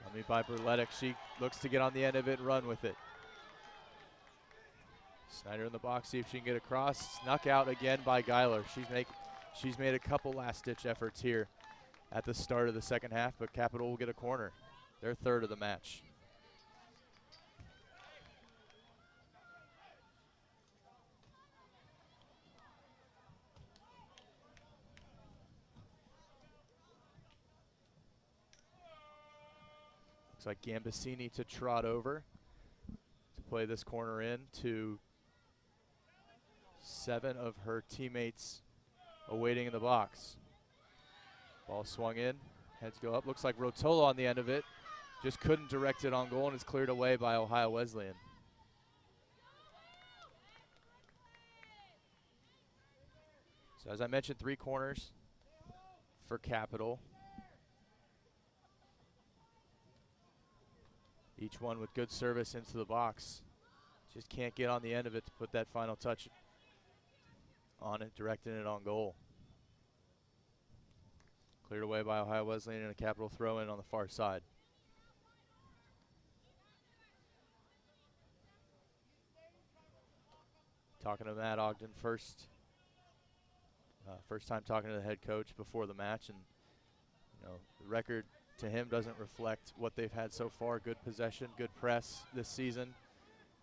Dummy by Berletic. She looks to get on the end of it and run with it. Snyder in the box, see if she can get across. Snuck out again by Geiler. She's made a couple last-ditch efforts here at the start of the second half, but Capital will get a corner. Their third of the match. Looks like Gambasini to trot over to play this corner in to 7 of her teammates, awaiting in the box. Ball swung in, heads go up. Looks like Rotolo on the end of it. Just couldn't direct it on goal, and it's cleared away by Ohio Wesleyan. So as I mentioned, 3 corners for Capital. Each one with good service into the box. Just can't get on the end of it to put that final touch on it, directing it on goal. Cleared away by Ohio Wesleyan and a Capital throw-in on the far side. Talking to Matt Ogden first. First time talking to the head coach before the match, and the record to him doesn't reflect what they've had so far. Good possession, good press this season.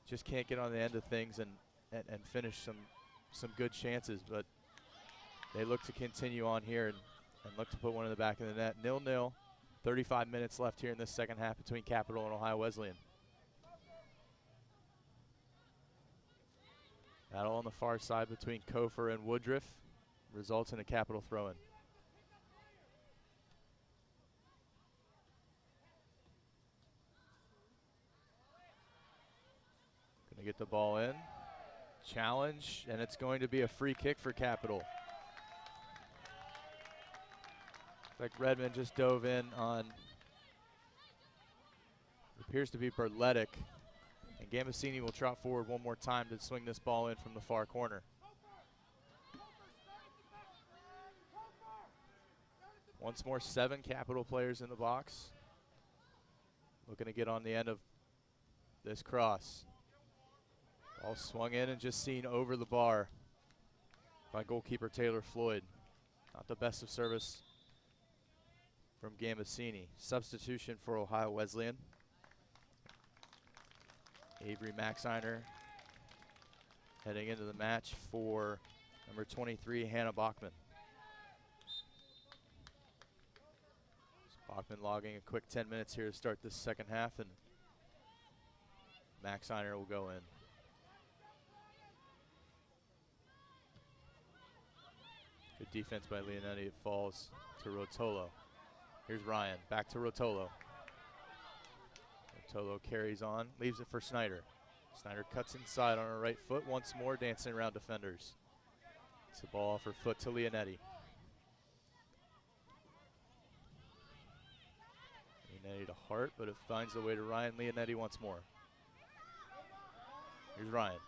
Just can't get on the end of things and finish some good chances, but they look to continue on here and look to put one in the back of the net. 0-0, 35 minutes left here in this second half between Capital and Ohio Wesleyan. Battle on the far side between Kofer and Woodruff results in a Capital throw-in. Gonna get the ball in. Challenge, and it's going to be a free kick for Capital. Like Redmond just dove in on, appears to be Berletic, and Gambasini will trot forward one more time to swing this ball in from the far corner. Once more, 7 Capital players in the box. Looking to get on the end of this cross. Ball swung in and just seen over the bar by goalkeeper Taylor Floyd. Not the best of service from Gambasini. Substitution for Ohio Wesleyan. Avery Maxiner heading into the match for number 23, Hannah Bachman. Bachman logging a quick 10 minutes here to start this second half, and Maxiner will go in. Good defense by Leonetti. It falls to Rotolo. Here's Ryan, back to Rotolo. Rotolo carries on, leaves it for Snyder. Snyder cuts inside on her right foot once more, dancing around defenders. It's the ball off her foot to Leonetti. Leonetti to Hart, but it finds the way to Ryan. Leonetti once more. Here's Ryan.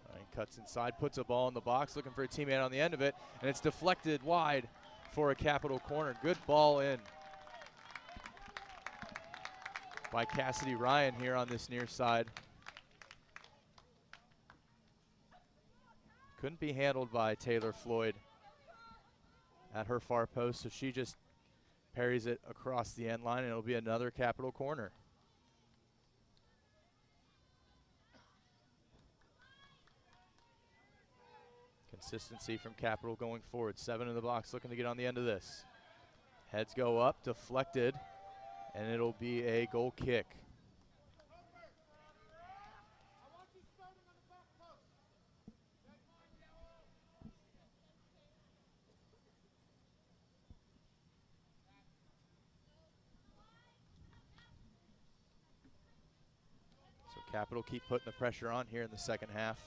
Ryan cuts inside, puts a ball in the box, looking for a teammate on the end of it, and it's deflected wide for a Capital corner. Good ball in by Cassidy Ryan here on this near side. Couldn't be handled by Taylor Floyd at her far post, so she just parries it across the end line, and it'll be another Capital corner. Consistency from Capital going forward. 7 in the box, looking to get on the end of this. Heads go up, deflected, and it'll be a goal kick. So Capital keep putting the pressure on here in the second half.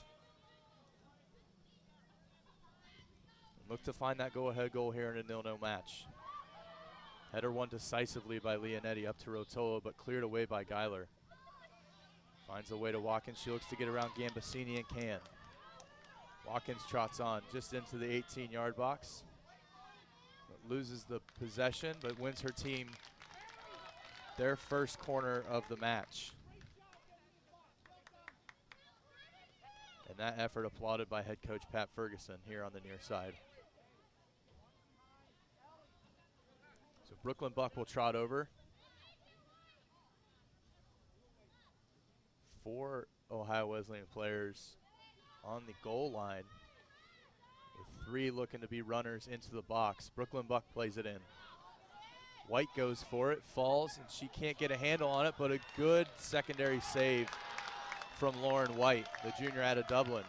Look to find that go-ahead goal here in a 0-0 match. Header won decisively by Leonetti up to Rotolo, but cleared away by Geiler. Finds a way to Watkins. She looks to get around Gambasini and can. Watkins trots on just into the 18-yard box. But loses the possession, but wins her team their first corner of the match. And that effort applauded by head coach Pat Ferguson here on the near side. So Brooklyn Buck will trot over. 4 Ohio Wesleyan players on the goal line, with 3 looking to be runners into the box. Brooklyn Buck plays it in. White goes for it, falls, and she can't get a handle on it, but a good secondary save from Lauren White, the junior out of Dublin.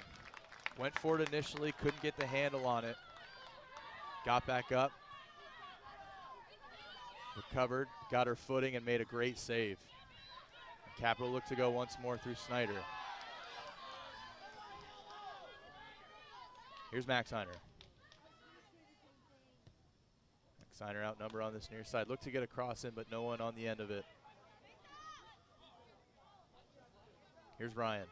Went for it initially, couldn't get the handle on it. Got back up. Recovered, got her footing, and made a great save. Capital looked to go once more through Snyder. Here's Maxiner. Maxiner outnumbered on this near side. Looked to get a cross in, but no one on the end of it. Here's Ryan.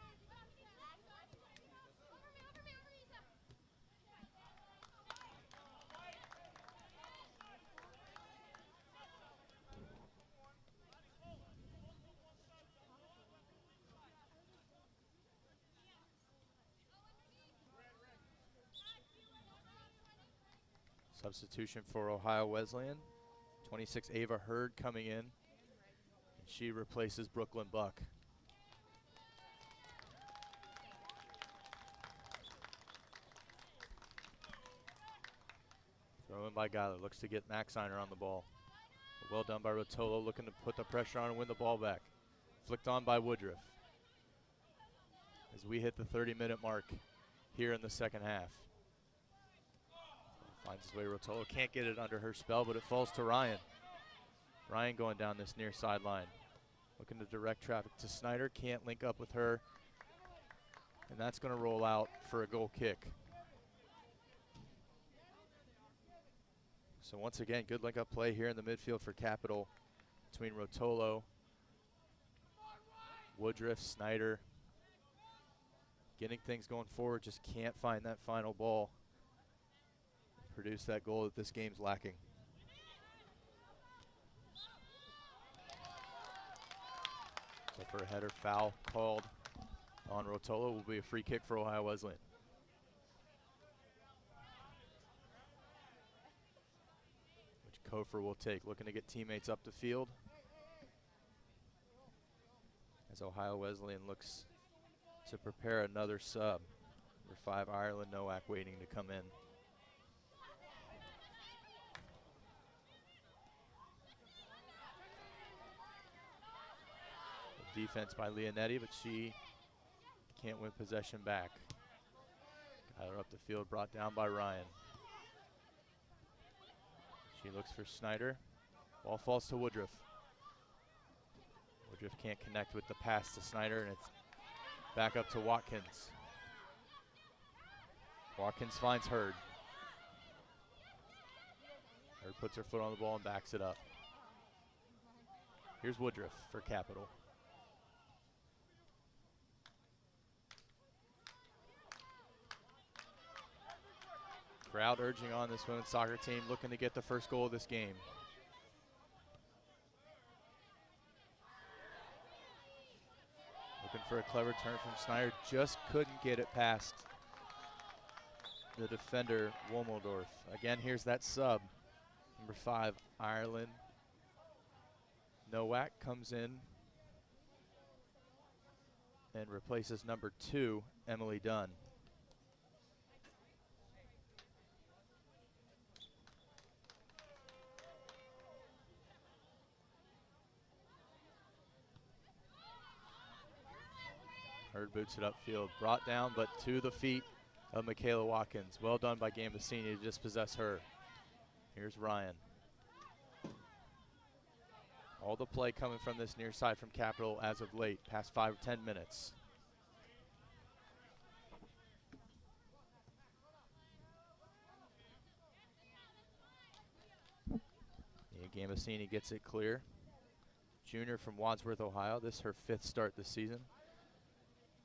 Substitution for Ohio Wesleyan. 26 Ava Hurd coming in. She replaces Brooklyn Buck. Throw in by Geiler. Looks to get Maxiner on the ball. Well done by Rotolo, looking to put the pressure on and win the ball back. Flicked on by Woodruff. As we hit the 30-minute mark here in the second half. Finds his way, Rotolo can't get it under her spell, but it falls to Ryan. Ryan going down this near sideline. Looking to direct traffic to Snyder, can't link up with her. And that's gonna roll out for a goal kick. So once again, good link up play here in the midfield for Capital between Rotolo, Woodruff, Snyder. Getting things going forward, just can't find that final ball. Produce that goal that this game's lacking. So for a header foul called on Rotolo, will be a free kick for Ohio Wesleyan. Which Kofer will take, looking to get teammates up the field. As Ohio Wesleyan looks to prepare another sub. Number 5, Ireland Nowak waiting to come in. Defense by Leonetti, but she can't win possession back. Kyler up the field, brought down by Ryan. She looks for Snyder. Ball falls to Woodruff. Woodruff can't connect with the pass to Snyder, and it's back up to Watkins. Watkins finds Hurd. Hurd puts her foot on the ball and backs it up. Here's Woodruff for Capital. Crowd urging on this women's soccer team, looking to get the first goal of this game. Looking for a clever turn from Snyder, just couldn't get it past the defender, Womeldorf. Again, here's that sub. Number 5, Ireland. Nowak comes in and replaces number 2, Emily Dunn. Hurd boots it upfield, brought down, but to the feet of Michaela Watkins. Well done by Gambasini to dispossess her. Here's Ryan. All the play coming from this near side from Capital as of late, past 5 or 10 minutes. Gambasini gets it clear. Junior from Wadsworth, Ohio. This is her 5th start this season.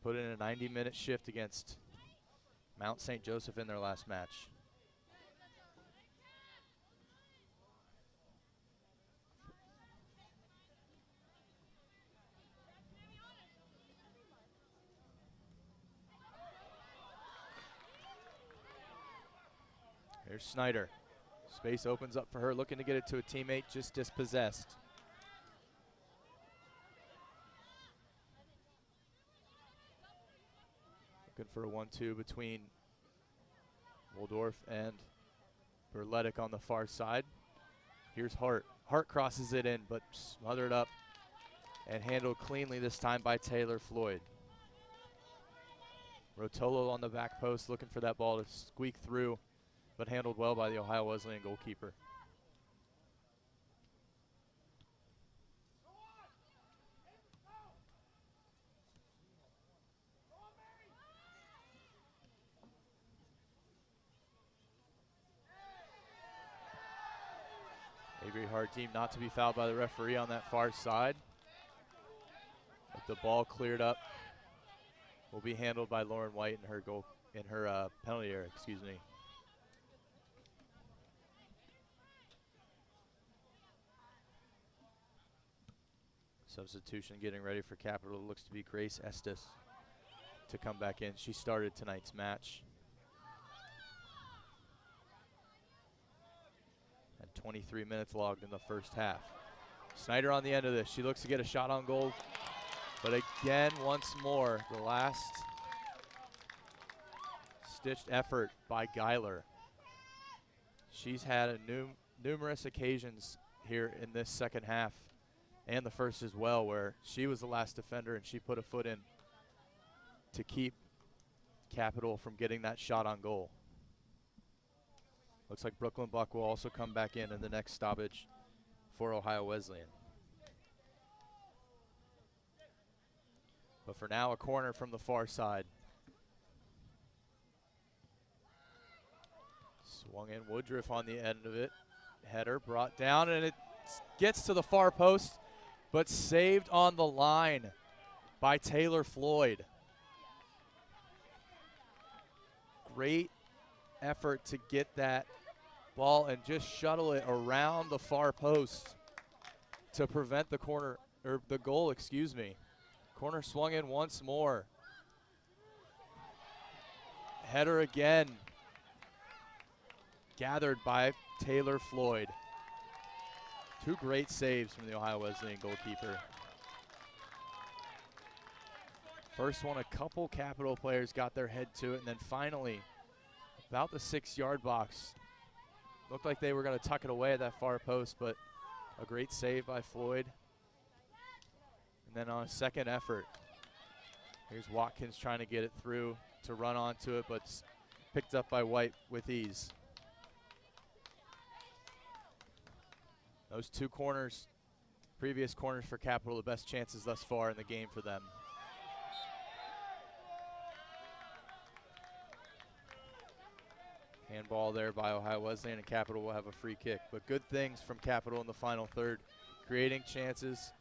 Put in a 90-minute shift against Mount St. Joseph in their last match. Here's Snyder. Space opens up for her, looking to get it to a teammate, just dispossessed. Looking for a 1-2 between Woldorf and Berletic on the far side. Here's Hart. Hart crosses it in, but smothered up and handled cleanly this time by Taylor Floyd. Rotolo on the back post looking for that ball to squeak through, but handled well by the Ohio Wesleyan goalkeeper. Avery Hart deemed not to be fouled by the referee on that far side. But the ball cleared up. Will be handled by Lauren White in her penalty area, excuse me. Substitution getting ready for Capital. Looks to be Grace Estes to come back in. She started tonight's match. And 23 minutes logged in the first half. Snyder on the end of this. She looks to get a shot on goal. But again, once more, the last stitched effort by Geiler. She's had numerous occasions here in this second half and the first as well where she was the last defender and she put a foot in to keep Capital from getting that shot on goal. Looks like Brooklyn Buck will also come back in the next stoppage for Ohio Wesleyan. But for now, a corner from the far side. Swung in, Woodruff on the end of it. Header brought down, and it gets to the far post, but saved on the line by Taylor Floyd. Great effort to get that ball and just shuttle it around the far post to prevent the corner, or the goal, excuse me. Corner swung in once more. Header again. Gathered by Taylor Floyd. Two great saves from the Ohio Wesleyan goalkeeper. First one, a couple Capital players got their head to it, and then finally, about the 6-yard box. Looked like they were going to tuck it away at that far post, but a great save by Floyd. And then on a second effort, here's Watkins trying to get it through to run onto it, but picked up by White with ease. Those two corners, previous corners for Capital, the best chances thus far in the game for them. Handball there by Ohio Wesleyan, and Capital will have a free kick. But good things from Capital in the final third, creating chances,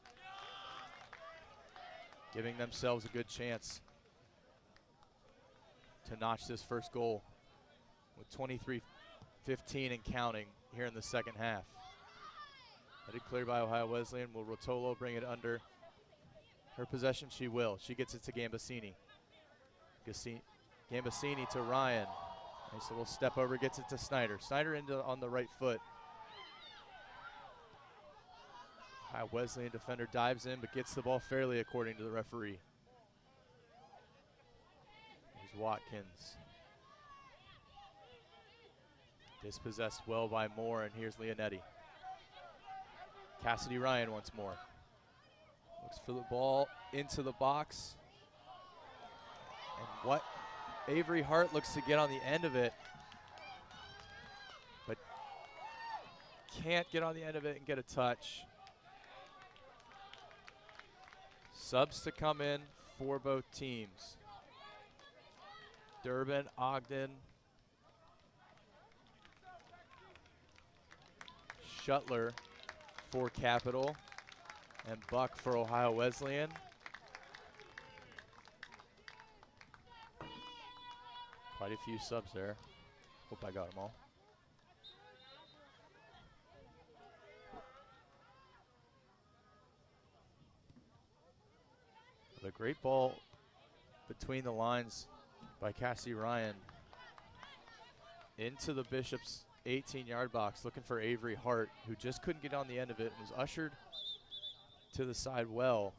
giving themselves a good chance to notch this first goal with 23-15 and counting here in the second half. Headed clear by Ohio Wesleyan. Will Rotolo bring it under her possession? She will. She gets it to Gambasini. Gambasini to Ryan. Nice little step over, gets it to Snyder. Snyder on the right foot. Ohio Wesleyan defender dives in, but gets the ball fairly according to the referee. Here's Watkins. Dispossessed well by Moore, and here's Leonetti. Cassidy Ryan once more. Looks for the ball into the box. And what? Avery Hart looks to get on the end of it, but can't get on the end of it and get a touch. Subs to come in for both teams. Durbin, Ogden, Shuttler for Capital, and Buck for Ohio Wesleyan. Quite a few subs there. Hope I got them all. The great ball between the lines by Cassie Ryan into the Bishop's 18-yard box, looking for Avery Hart, who just couldn't get on the end of it and was ushered to the side well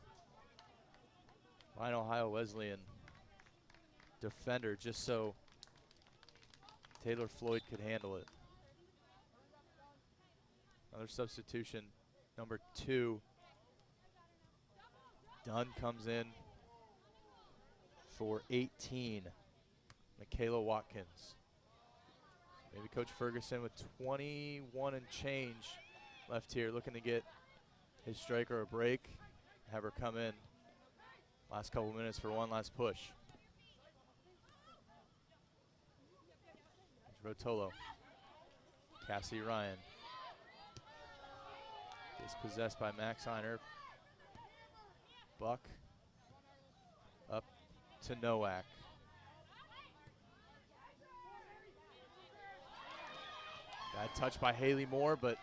by an Ohio Wesleyan defender, just so Taylor Floyd could handle it. Another substitution, number 2. Dunn comes in for 18 Michaela Watkins. Maybe Coach Ferguson with 21 and change left here, looking to get his striker a break, have her come in last couple minutes for one last push. There's Rotolo. Cassie Ryan. Dispossessed by Max Einer. Buck up to Nowak. Bad touch by Haley Moore, but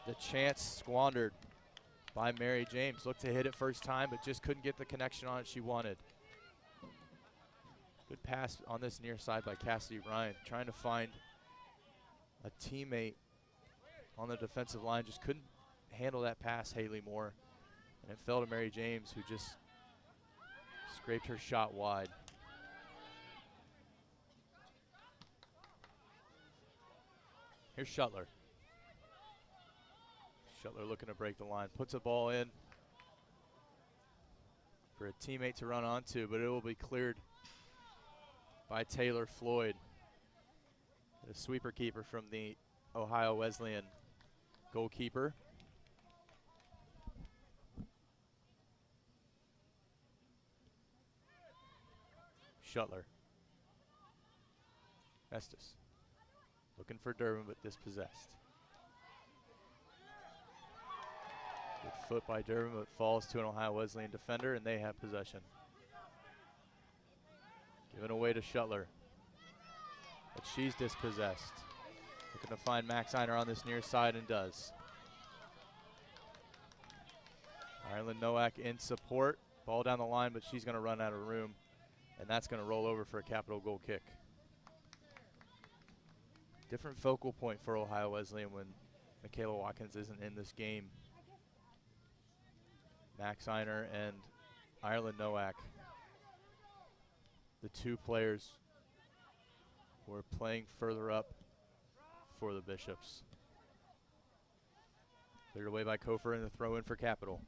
the chance squandered by Mary James. Looked to hit it first time, but just couldn't get the connection on it she wanted. Good pass on this near side by Cassidy Ryan, trying to find a teammate on the defensive line. Just couldn't handle that pass, Haley Moore. And it fell to Mary James, who just scraped her shot wide. Here's Shuttler. Shuttler looking to break the line. Puts a ball in for a teammate to run onto, but it will be cleared by Taylor Floyd. The sweeper keeper from the Ohio Wesleyan goalkeeper. Shuttler. Estes. Looking for Durbin, but dispossessed. Good foot by Durbin, but falls to an Ohio Wesleyan defender, and they have possession. Given away to Shuttler. But she's dispossessed. Looking to find Max Einer on this near side, and does. Ireland Nowak in support. Ball down the line, but she's going to run out of room. And that's going to roll over for a capital goal kick. Different focal point for Ohio Wesleyan when Michaela Watkins isn't in this game. Max Einer and Ireland Nowak, the two players who are playing further up for the Bishops. Cleared away by Kofer, and the throw in for Capital.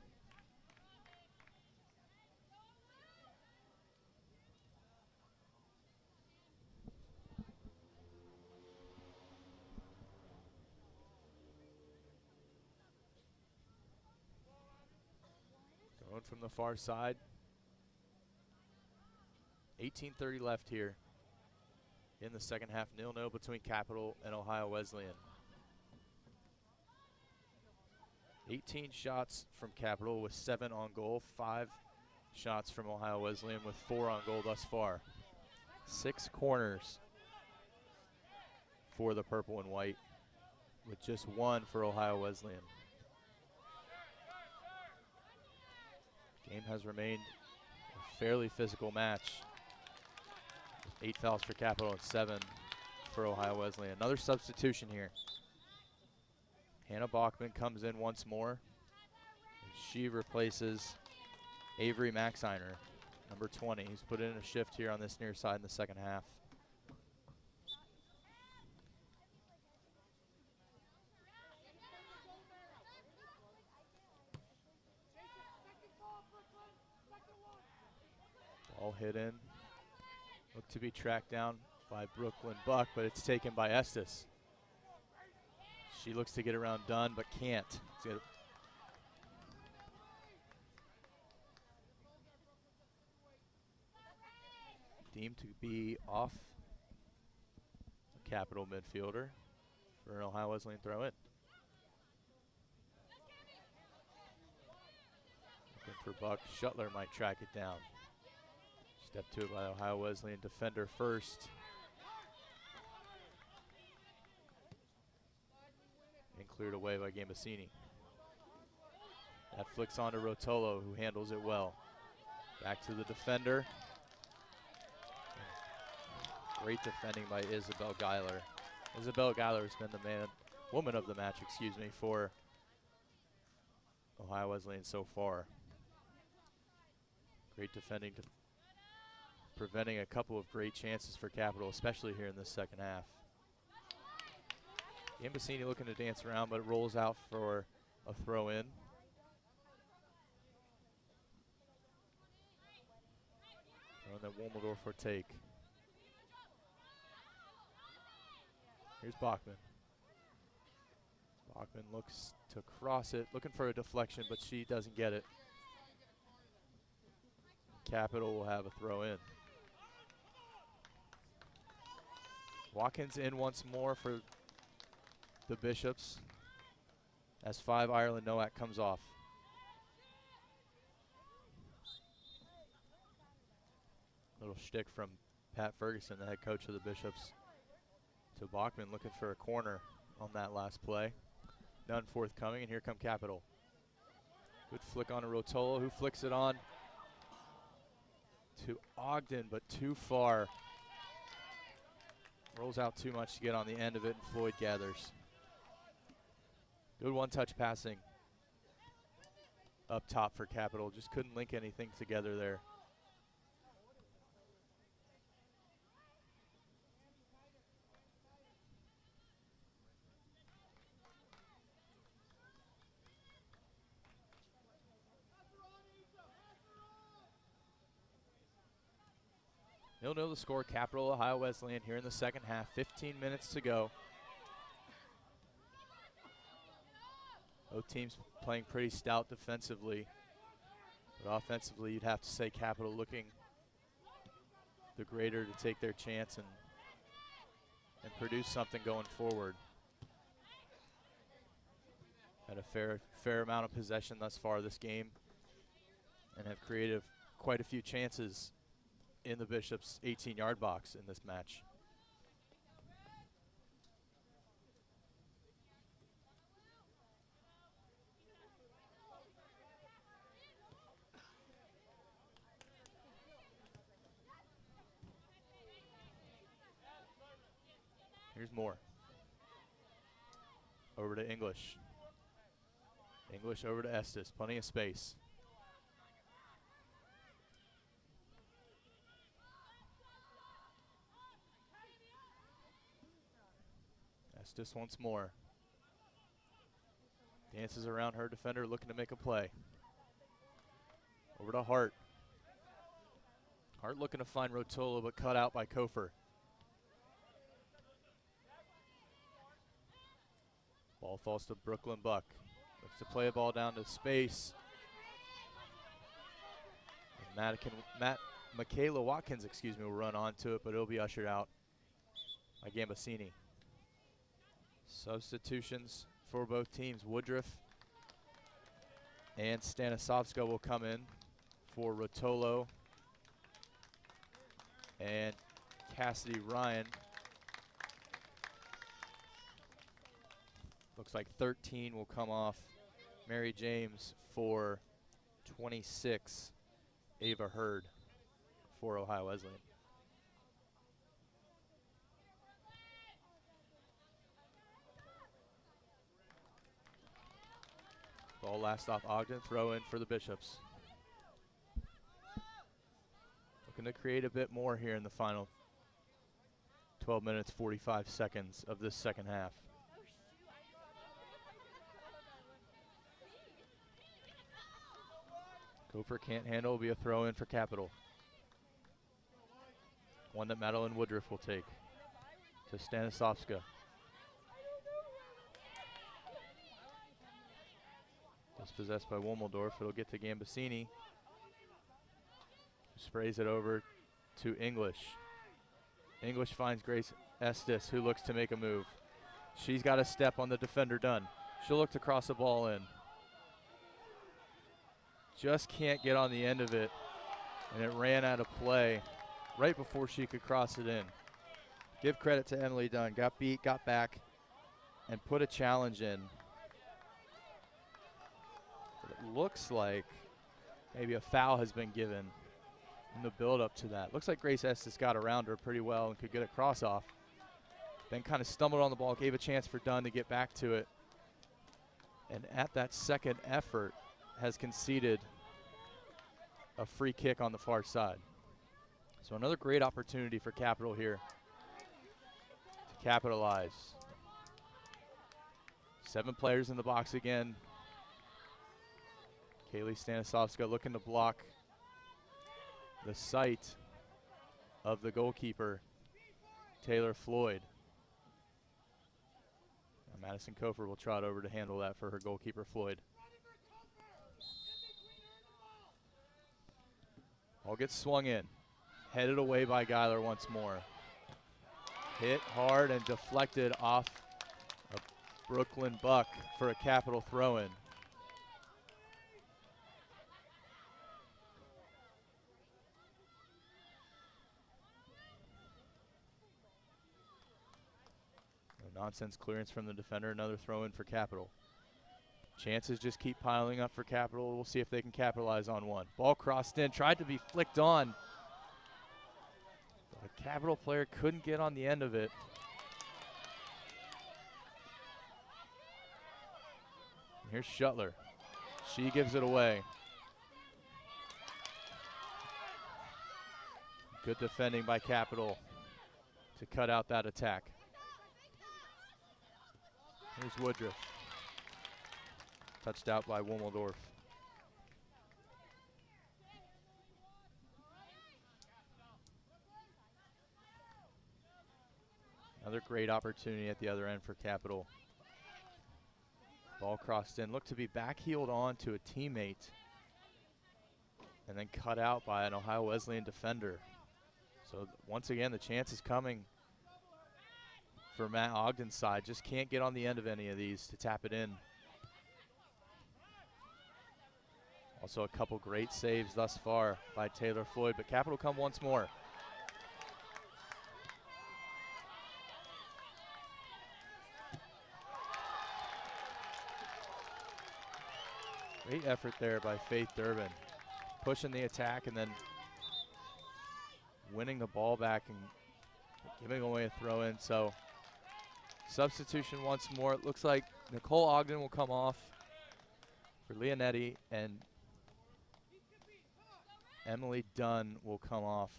Going from the far side. 18:30 left here in the second half. 0-0 between Capital and Ohio Wesleyan. 18 shots from Capital with 7 on goal. 5 shots from Ohio Wesleyan with 4 on goal thus far. 6 corners for the purple and white, with just 1 for Ohio Wesleyan. Game has remained a fairly physical match. 8 fouls for Capital and 7 for Ohio Wesleyan. Another substitution here. Hannah Bachman comes in once more. And she replaces Avery Maxiner, number 20. He's put in a shift here on this near side in the second half. Ball hit in. Looked to be tracked down by Brooklyn Buck, but it's taken by Estes. She looks to get around Dunn, but can't. Deemed to be off the Capital midfielder for an Ohio Wesleyan throw in. Looking for Buck. Shuttler might track it down. Step to it by the Ohio Wesleyan defender first. And cleared away by Gambasini. That flicks on to Rotolo, who handles it well. Back to the defender. Great defending by Isabel Geiler. Isabel Geiler has been the woman of the match, for Ohio Wesleyan so far. Great defending, preventing a couple of great chances for Capital, especially here in the second half. Gambasini looking to dance around, but it rolls out for a throw in. And then Wommeldorf will take. Here's Bachman. Bachman looks to cross it, looking for a deflection, but she doesn't get it. Capital will have a throw in. Watkins in once more for the Bishops as 5 Ireland Nowak comes off. Little shtick from Pat Ferguson, the head coach of the Bishops, to Bachman looking for a corner on that last play. None forthcoming, and here come Capital. Good flick on to Rotolo, who flicks it on to Ogden, but too far. Rolls out too much to get on the end of it, and Floyd gathers. Good one-touch passing up top for Capital. Just couldn't link anything together there. You'll know the score. Capital, Ohio Wesleyan here in the second half. 15 minutes to go. Both teams playing pretty stout defensively. But offensively, you'd have to say Capital looking the greater to take their chance and produce something going forward. Had a fair amount of possession thus far this game and have created quite a few chances in the Bishops' 18-yard box in this match. Here's Moore. Over to English. English over to Estes. Plenty of space. Estes once more. Dances around her defender, looking to make a play. Over to Hart. Hart looking to find Rotolo, but cut out by Kofer. Ball falls to Brooklyn Buck. Looks to play a ball down to space. And Michaela Watkins, will run onto it, but it'll be ushered out by Gambasini. Substitutions for both teams. Woodruff and Stanislavska will come in for Rotolo and Cassidy Ryan. Looks like 13 will come off Mary James for 26, Ava Hurd for Ohio Wesleyan. Ball last off Ogden, throw in for the Bishops. Looking to create a bit more here in the final 12 minutes, 45 seconds of this second half. Gopher can't handle, will be a throw in for Capital. One that Madeline Woodruff will take to Stanislavska. Dispossessed by Womeldorf, it'll get to Gambasini. Sprays it over to English. English finds Grace Estes, who looks to make a move. She's got a step on the defender done. She'll look to cross the ball in. Just can't get on the end of it, and it ran out of play right before she could cross it in. Give credit to Emily Dunn. Got beat, got back, and put a challenge in. But it looks like maybe a foul has been given in the build-up to that. Looks like Grace Estes got around her pretty well and could get a cross off. Then kind of stumbled on the ball, gave a chance for Dunn to get back to it. And at that second effort, has conceded a free kick on the far side. So another great opportunity for Capital here to capitalize. 7 players in the box again. Kaylee Stanislavska looking to block the sight of the goalkeeper, Taylor Floyd. Madison Kofer will trot over to handle that for her goalkeeper, Floyd. Ball gets swung in. Headed away by Geiler once more. Hit hard and deflected off a Brooklyn Buck for a Capital throw-in. No nonsense clearance from the defender, another throw-in for Capital. Chances just keep piling up for Capital. We'll see if they can capitalize on one. Ball crossed in, tried to be flicked on. But a Capital player couldn't get on the end of it. Here's Shuttler. She gives it away. Good defending by Capital to cut out that attack. Here's Woodruff. Touched out by Wommeldorf. Another great opportunity at the other end for Capital. Ball crossed in, looked to be backheeled on to a teammate and then cut out by an Ohio Wesleyan defender. So once again, the chance is coming for Matt Ogden's side. Just can't get on the end of any of these to tap it in. Also a couple great saves thus far by Taylor Floyd, but Capital come once more. Great effort there by Faith Durbin, pushing the attack and then winning the ball back and giving away a throw-in. So substitution once more. It looks like Nicole Ogden will come off for Leonetti and Emily Dunn will come off.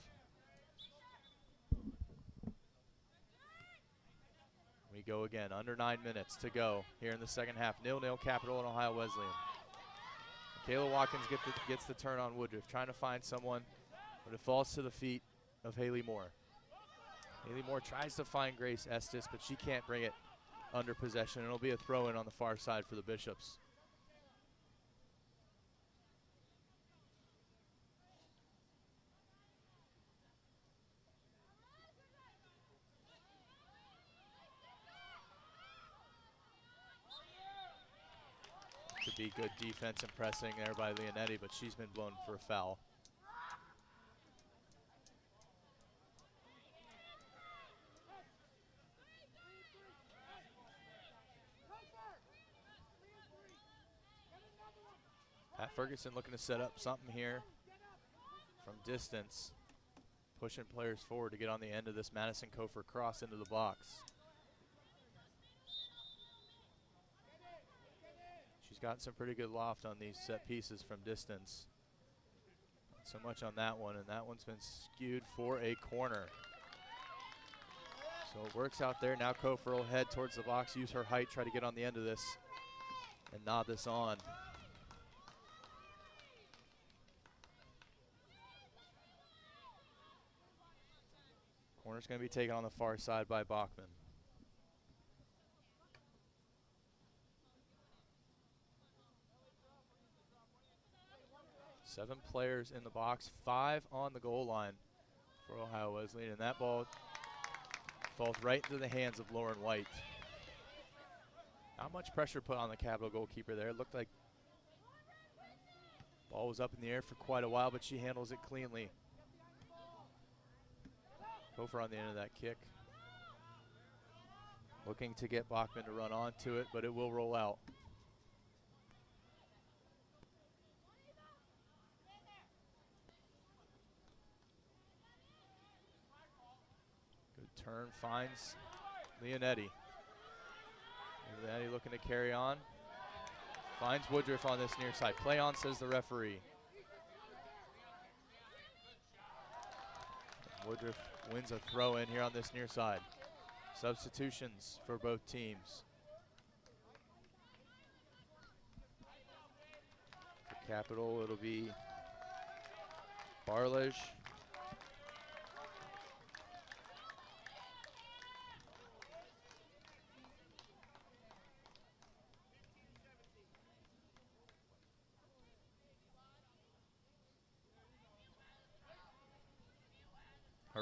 We go again, under 9 minutes to go here in the second half. 0-0 Capital and Ohio Wesleyan. Kayla Watkins gets the turn on Woodruff, trying to find someone, but it falls to the feet of Haley Moore. Haley Moore tries to find Grace Estes, but she can't bring it under possession, and it'll be a throw-in on the far side for the Bishops. To be good defense and pressing there by Leonetti, but she's been blown for a foul. Pat Ferguson looking to set up something here from distance, pushing players forward to get on the end of this Madison Kofer cross into the box. She's got some pretty good loft on these set pieces from distance. Not so much on that one, and that one's been skewed for a corner. So it works out there. Now Kofer will head towards the box, use her height, try to get on the end of this, and nod this on. Corner's going to be taken on the far side by Bachman. Seven players in the box, 5 on the goal line for Ohio Wesleyan, and that ball falls right into the hands of Lauren White. Not much pressure put on the Capital goalkeeper there. It looked like the ball was up in the air for quite a while, but she handles it cleanly. Kofer on the end of that kick. Looking to get Bachman to run onto it, but it will roll out. Good turn, finds Leonetti. Leonetti looking to carry on. Finds Woodruff on this near side. Play on, says the referee. Woodruff wins a throw in here on this near side. Substitutions for both teams. For Capital, it'll be Barlage.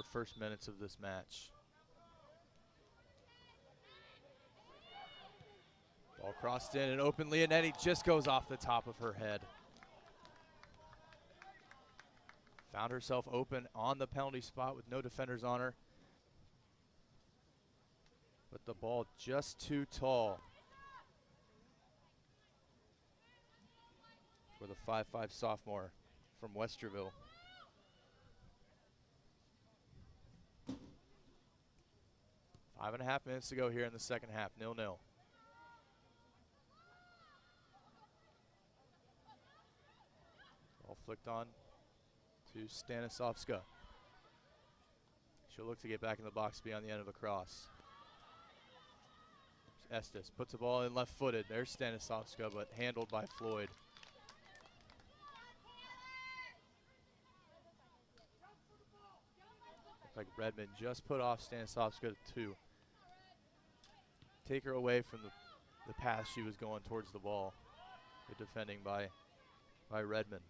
our first minutes of this match. Ball crossed in and open. Leonetti just goes off the top of her head. Found herself open on the penalty spot with no defenders on her. But the ball just too tall for the 5'5" sophomore from Westerville. Five and a half minutes to go here in the second half, 0-0. Ball flicked on to Stanislavska. She'll look to get back in the box beyond the end of a cross. Estes puts the ball in left-footed. There's Stanislavska, but handled by Floyd. Looks like Redmond just put off Stanislavska to take her away from the pass she was going towards the ball. Good defending by Redmond.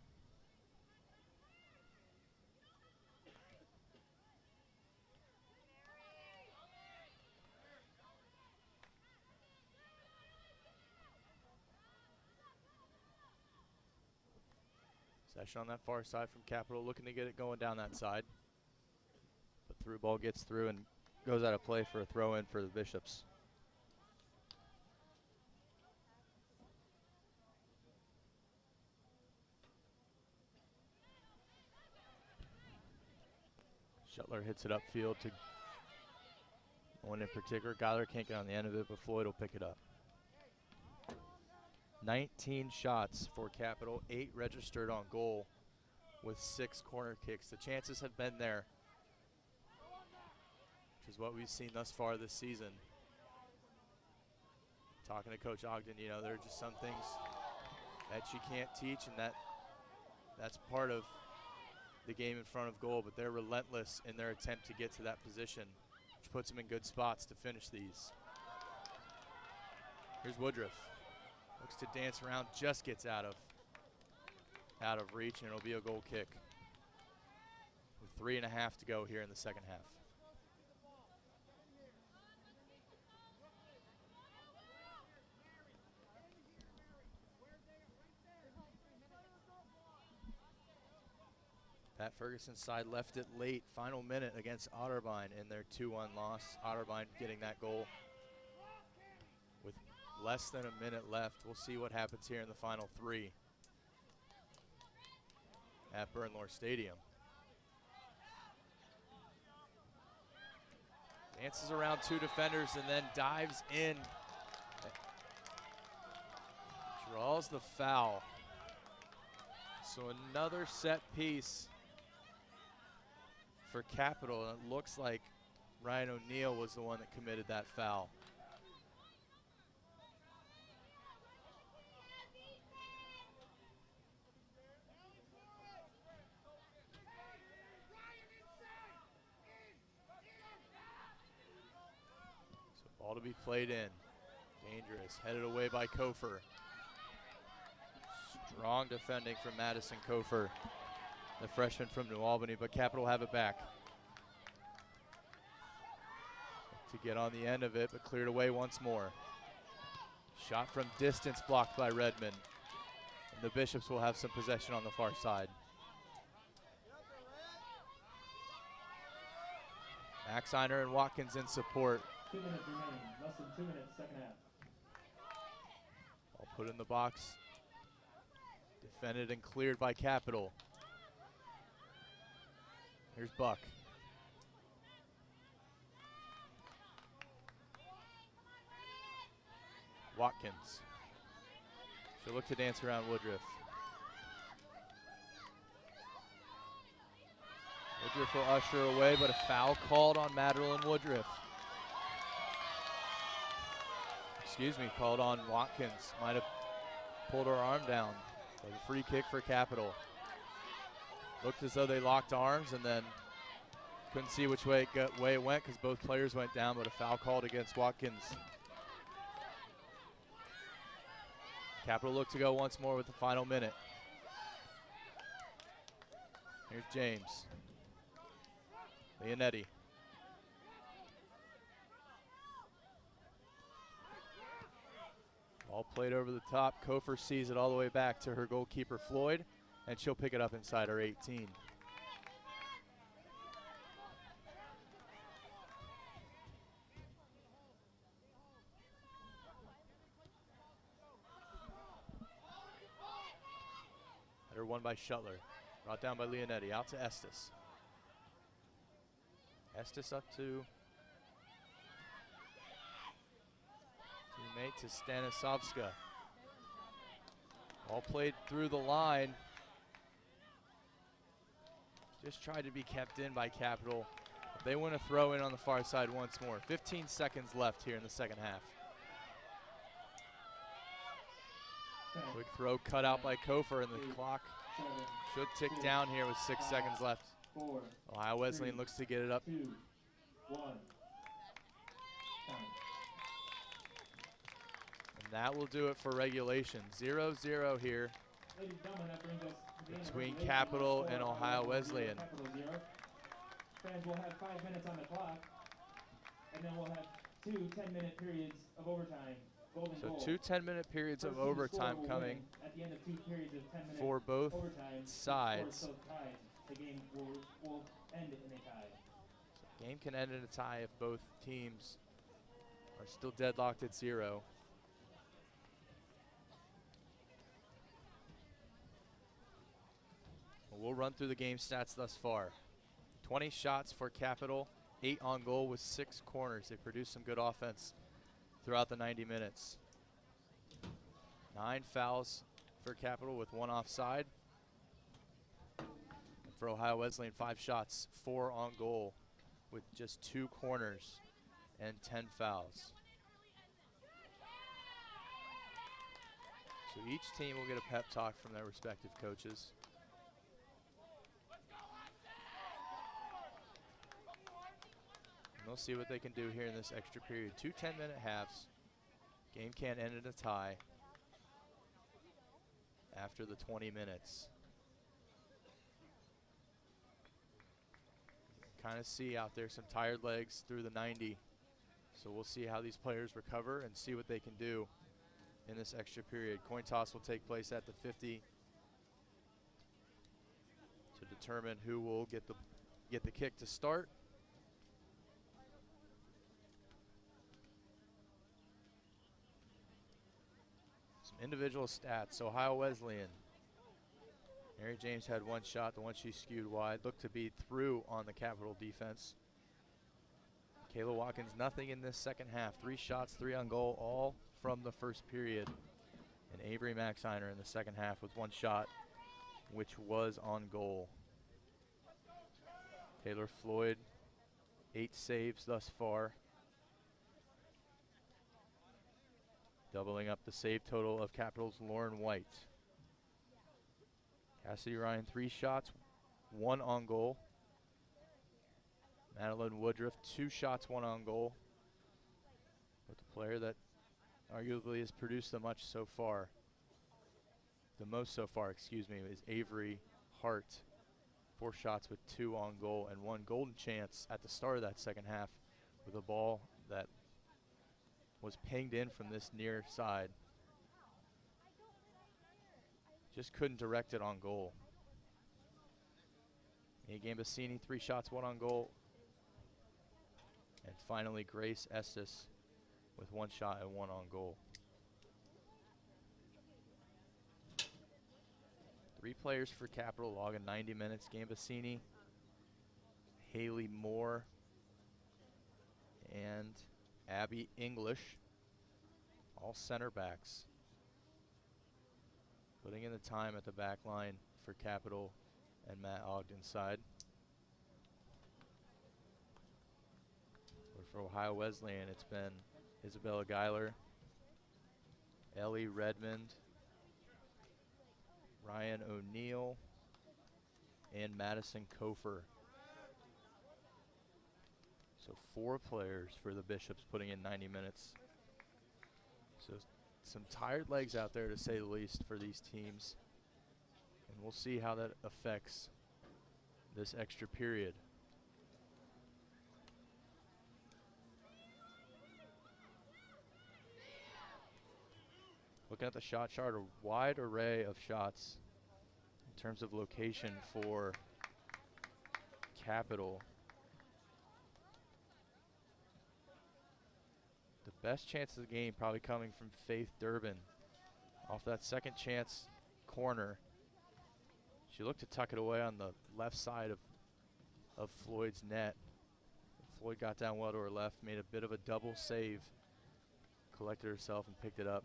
Session on that far side from Capital, looking to get it going down that side. But through ball gets through and goes out of play for a throw in for the Bishops. Shuttler hits it upfield to one in particular. Geiler can't get on the end of it, but Floyd will pick it up. 19 shots for Capital, 8 registered on goal with 6 corner kicks. The chances have been there, which is what we've seen thus far this season. Talking to Coach Ogden, you know, there are just some things that you can't teach, and that's part of the game in front of goal, but they're relentless in their attempt to get to that position, which puts them in good spots to finish these. Here's Woodruff. Looks to dance around, just gets out of reach, and it'll be a goal kick. With 3.5 to go here in the second half. Pat Ferguson's side left it late. Final minute against Otterbein in their 2-1 loss. Otterbein getting that goal with less than a minute left. We'll see what happens here in the final 3 at Bernlohr Stadium. Dances around 2 defenders and then dives in. Draws the foul. So another set piece for Capital, and it looks like Ryan O'Neill was the one that committed that foul. So ball to be played in. Dangerous, headed away by Kofer. Strong defending from Madison Kofer, the freshman from New Albany, but Capital have it back. To get on the end of it, but cleared away once more. Shot from distance blocked by Redmond. And the Bishops will have some possession on the far side. Maxiner and Watkins in support. 2 minutes remaining, less than 2 minutes, second half. All put in the box. Defended and cleared by Capital. Here's Buck. Watkins. She'll look to dance around Woodruff. Woodruff will usher away, but a foul called on Madeline Woodruff. Excuse me, called on Watkins. Might have pulled her arm down. So a free kick for Capital. Looked as though they locked arms and then couldn't see which way it went because both players went down, but a foul called against Watkins. Capital look to go once more with the final minute. Here's James. Leonetti. All played over the top. Kofer sees it all the way back to her goalkeeper, Floyd, and she'll pick it up inside her 18. Header won by Shuttler. Brought down by Leonetti. Out to Estes. Estes up to teammate to Stanislavska. All played through the line. Just tried to be kept in by Capital. They want to throw in on the far side once more. 15 seconds left here in the second half. Quick throw cut out by Kofer, and the clock should tick down here with 6 seconds left. Ohio Wesleyan looks to get it up. 2, 1. Time. And that will do it for regulation. 0-0 here Ladies and gentlemen, that brings us to the end of between regulation. Capital and Score, Ohio Wesleyan. Capital 0. Fans will have 5 minutes on the clock, and then we'll have 2 10-minute periods of overtime. Golden So goal. 2 10-minute periods First of team to score overtime will coming win. At the end of 2 periods of 10 minutes for both overtime, sides. the score is still tied. The game will end in a tie. Game can end in a tie if both teams are still deadlocked at 0. We'll run through the game stats thus far. 20 shots for Capital, 8 on goal with 6 corners. They produced some good offense throughout the 90 minutes. 9 fouls for Capital with 1 offside. And for Ohio Wesleyan, 5 shots, 4 on goal with just 2 corners and 10 fouls. So each team will get a pep talk from their respective coaches. And they'll see what they can do here in this extra period. 2 10-minute halves. Game can't end in a tie after the 20 minutes. Kind of see out there some tired legs through the 90. So we'll see how these players recover and see what they can do in this extra period. Coin toss will take place at the 50 to determine who will get the kick to start. Some individual stats. Ohio Wesleyan. Mary James had 1 shot, the one she skewed wide. Looked to be through on the Capital defense. Kayla Watkins, nothing in this second half. 3 shots, 3 on goal, all from the first period. And Avery Maxiner in the second half with 1 shot, which was on goal. Taylor Floyd, 8 saves thus far. Doubling up the save total of Capital's Lauren White. Cassidy Ryan, 3 shots, 1 on goal. Madeline Woodruff, 2 shots, 1 on goal. But the player that arguably has produced the most so far, is Avery Hart. 4 shots with 2 on goal and 1 golden chance at the start of that second half with a ball that was pinged in from this near side. Just couldn't direct it on goal. Mia Gambasini, 3 shots, 1 on goal. And finally, Grace Estes with 1 shot and 1 on goal. 3 players for Capital logging 90 minutes. Gambasini, Haley Moore, and Abby English, all center backs. Putting in the time at the back line for Capital and Matt Ogden's side. For Ohio Wesleyan, it's been Isabella Geiler, Ellie Redmond, Ryan O'Neill, and Madison Kofer. So 4 players for the Bishops putting in 90 minutes. So some tired legs out there, to say the least, for these teams. And we'll see how that affects this extra period. looking at the shot chart, a wide array of shots in terms of location for Capital. The best chance of the game probably coming from Faith Durbin off that second chance corner. She looked to tuck it away on the left side of Floyd's net. Floyd got down well to her left, made a bit of a double save, collected herself and picked it up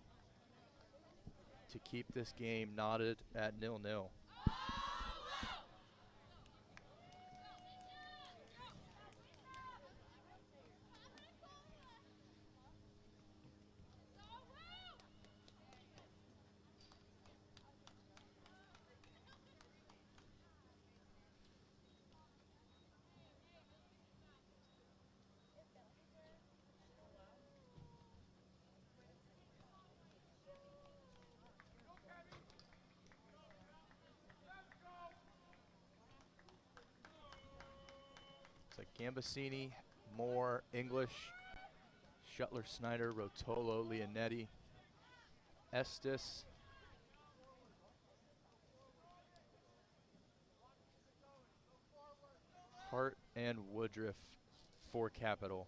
to keep this game knotted at 0-0. Gambasini, Moore, English, Shuttler, Snyder, Rotolo, Leonetti, Estes, Hart, and Woodruff for Capital.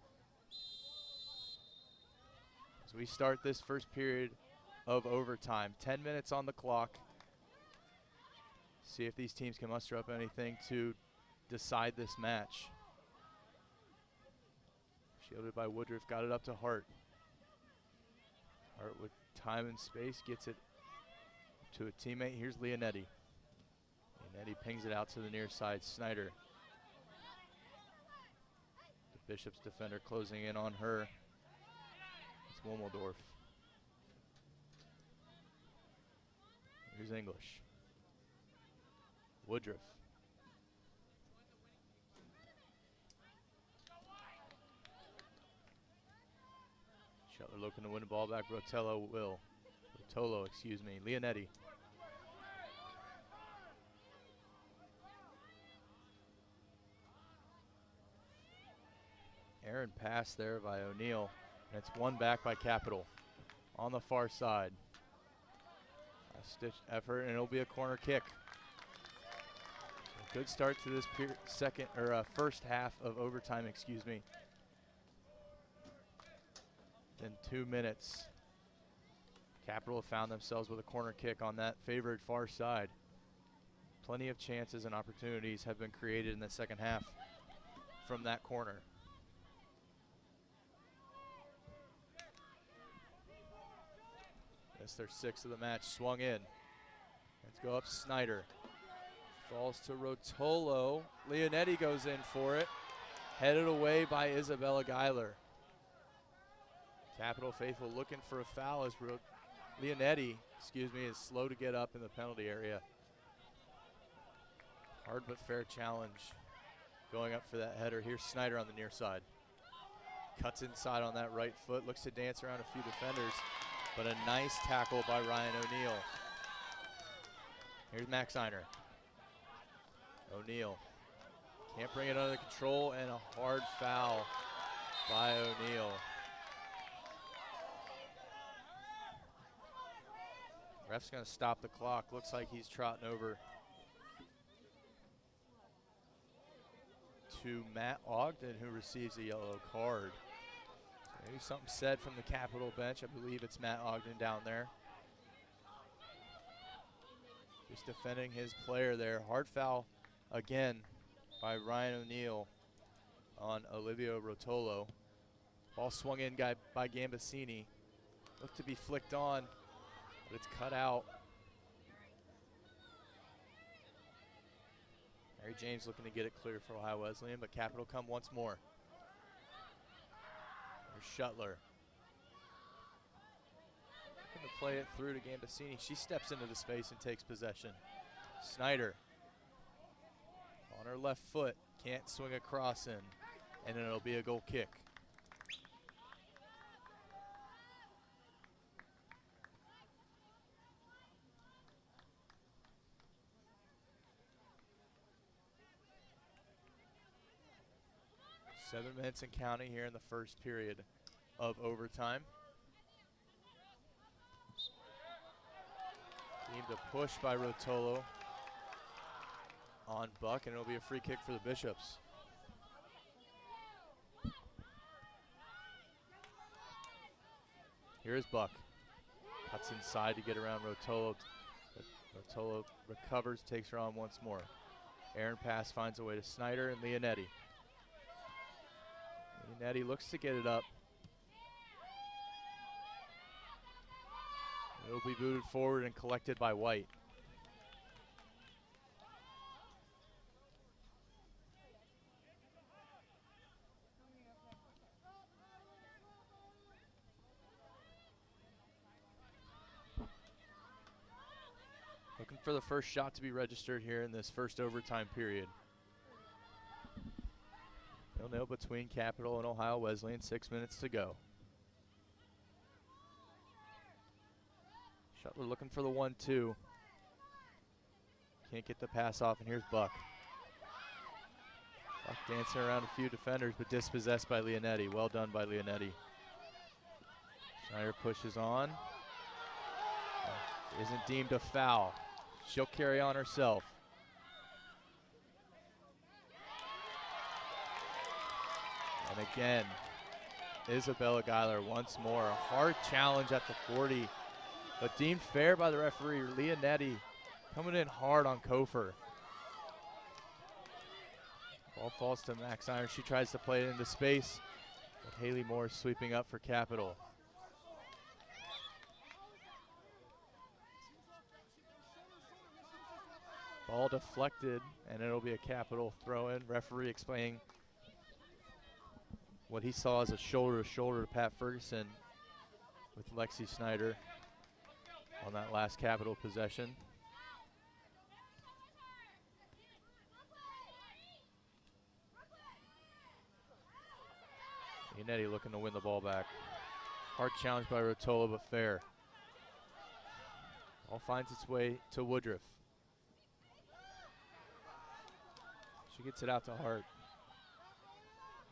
As we start this first period of overtime, 10 minutes on the clock. See if these teams can muster up anything to decide this match. Shielded by Woodruff, got it up to Hart. Hart with time and space, gets it to a teammate. Here's Leonetti. Leonetti pings it out to the near side, Snyder. The Bishop's defender closing in on her. It's Womeldorf. Here's English. Woodruff. Shuttler looking to win the ball back. Rotolo, excuse me. Leonetti. Aaron pass there by O'Neill. And it's won back by Capital on the far side. A stitch effort, and it'll be a corner kick. A good start to this first half of overtime, excuse me. In 2 minutes, Capital have found themselves with a corner kick on that favored far side. Plenty of chances and opportunities have been created in the second half from that corner. That's their sixth of the match, swung in. Let's go up Snyder. Falls to Rotolo. Leonetti goes in for it. Headed away by Isabella Geiler. Capital faithful looking for a foul as Leonetti, is slow to get up in the penalty area. Hard but fair challenge going up for that header. Here's Snyder on the near side. Cuts inside on that right foot, looks to dance around a few defenders, but a nice tackle by Ryan O'Neill. Here's Max Einer. O'Neill can't bring it under control, and a hard foul by O'Neill. Ref's gonna stop the clock. Looks like he's trotting over to Matt Ogden, who receives a yellow card. So maybe something said from the Capital bench. I believe it's Matt Ogden down there. Just defending his player there. Hard foul again by Ryan O'Neill on Olivia Rotolo. Ball swung in by Gambasini. Looked to be flicked on, but it's cut out. Mary James looking to get it clear for Ohio Wesleyan, but Capital come once more. There's Shuttler. Looking to play it through to Gambasini. She steps into the space and takes possession. Snyder on her left foot, can't swing across in, and then it'll be a goal kick. Seven minutes and counting here in the first period of overtime. Deemed a push by Rotolo on Buck, and it'll be a free kick for the Bishops. Here's Buck. Cuts inside to get around Rotolo. But Rotolo recovers, takes her on once more. Aaron pass finds a way to Snyder and Leonetti. Leonetti looks to get it up. It'll be booted forward and collected by White. Looking for the first shot to be registered here in this first overtime period. 0-0 between Capital and Ohio Wesleyan, 6 minutes to go. Shuttler looking for the 1-2. Can't get the pass off, and here's Buck. Buck dancing around a few defenders, but dispossessed by Leonetti. Well done by Leonetti. Snyder pushes on. Isn't deemed a foul. She'll carry on herself. And again, Isabella Geiler once more. A hard challenge at the 40, but deemed fair by the referee. Leonetti coming in hard on Kofer. Ball falls to Max Iron. She tries to play it into space, but Haley Moore sweeping up for Capital. Ball deflected, and it'll be a Capital throw-in. Referee explaining what he saw as a shoulder-to-shoulder to Pat Ferguson with Lexi Snyder on that last Capital possession. Leonetti looking to win the ball back. Hard challenge by Rotolo, but fair. Ball finds its way to Woodruff. She gets it out to Hart.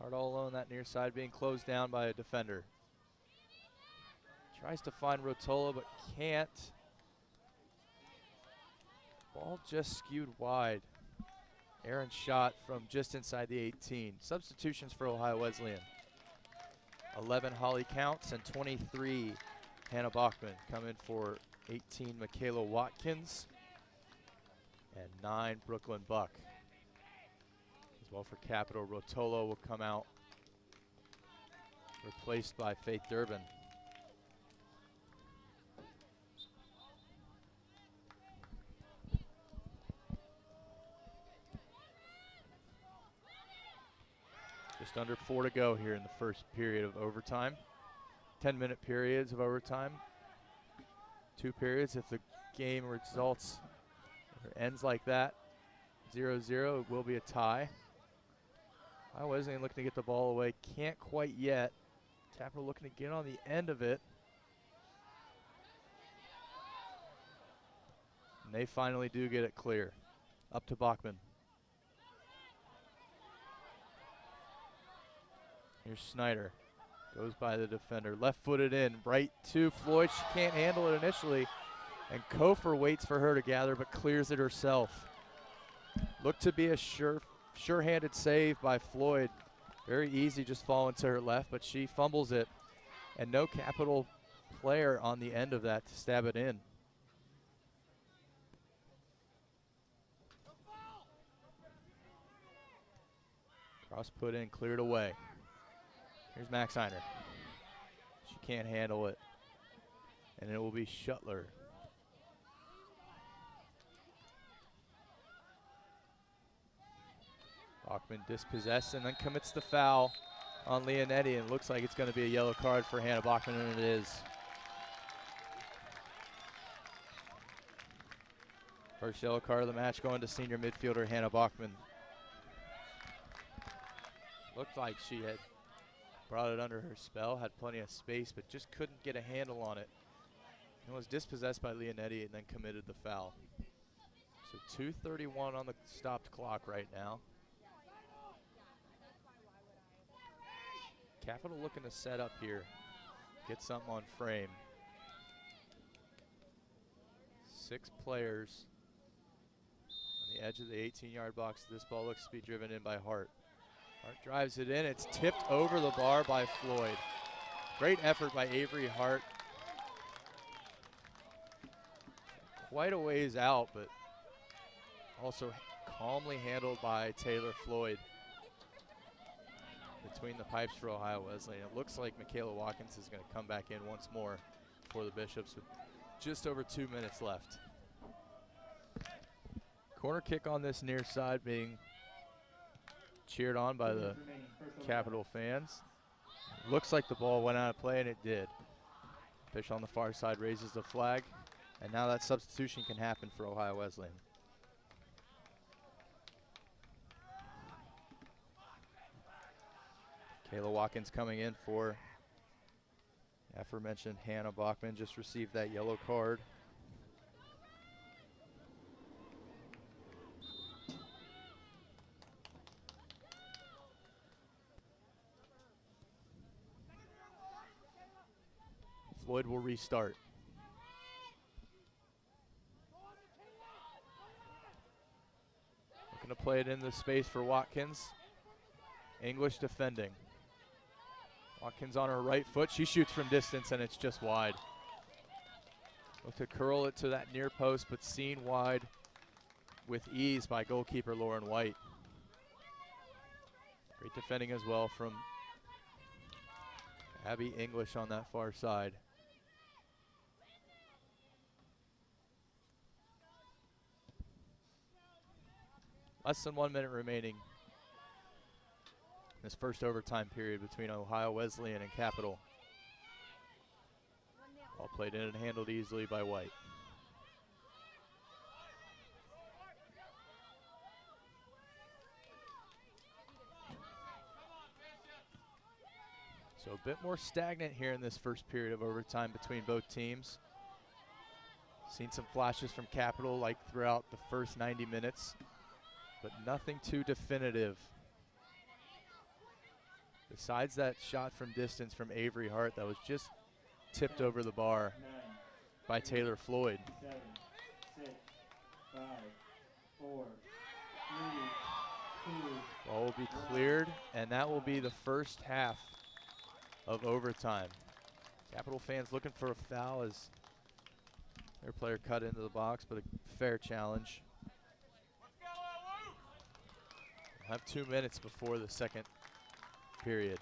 Hart all alone, that near side being closed down by a defender. Tries to find Rotolo, but can't. Ball just skewed wide. Aaron shot from just inside the 18. Substitutions for Ohio Wesleyan. 11 Holly Counts and 23 Hannah Bachman come in for 18 Michaela Watkins and 9 Brooklyn Buck. As well for Capital, Rotolo will come out, replaced by Faith Durbin. Just under 4 to go here in the first period of overtime. 10-minute periods of overtime. 2 periods. If the game results or ends like that, 0-0, it will be a tie. I wasn't looking to get the ball away. Can't quite yet. Capital looking to get on the end of it. And they finally do get it clear. Up to Bachman. Here's Snyder. Goes by the defender. Left-footed in. Right to Floyd. She can't handle it initially. And Kofer waits for her to gather, but clears it herself. Looked to be a sure-handed save by Floyd. Very easy, just falling to her left, but she fumbles it. And no Capital player on the end of that to stab it in. Cross put in, cleared away. Here's Max Einer. She can't handle it. And it will be Shuttler. Bachman dispossessed and then commits the foul on Leonetti, and looks like it's going to be a yellow card for Hannah Bachman, and it is. First yellow card of the match going to senior midfielder Hannah Bachman. Looked like she had brought it under her spell, had plenty of space, but just couldn't get a handle on it. And was dispossessed by Leonetti and then committed the foul. So 2:31 on the stopped clock right now. Capital looking to set up here, get something on frame. 6 players on the edge of the 18-yard box. This ball looks to be driven in by Hart. Hart drives it in. It's tipped over the bar by Floyd. Great effort by Avery Hart. Quite a ways out, but also calmly handled by Taylor Floyd between the pipes for Ohio Wesleyan. It looks like Michaela Watkins is going to come back in once more for the Bishops with just over 2 minutes left. Corner kick on this near side being cheered on by the Capital fans. Looks like the ball went out of play, and it did. Official on the far side raises the flag, and now that substitution can happen for Ohio Wesleyan. Kayla Watkins coming in for aforementioned Hannah Bachman, just received that yellow card. Floyd will restart. Looking to play it in the space for Watkins. English defending. Watkins on her right foot. She shoots from distance, and it's just wide. Look to curl it to that near post, but seen wide with ease by goalkeeper Lauren White. Great defending as well from Abby English on that far side. Less than 1 minute remaining this first overtime period between Ohio Wesleyan and Capital. Ball played in and handled easily by White. So a bit more stagnant here in this first period of overtime between both teams. Seen some flashes from Capital like throughout the first 90 minutes, but nothing too definitive. Besides that shot from distance from Avery Hart that was just tipped over the bar by Taylor Floyd. 7, 6, 5, 4, 3, 2. Ball will be cleared, and that will be the first half of overtime. Capital fans looking for a foul as their player cut into the box, but a fair challenge. We'll have 2 minutes before the second period.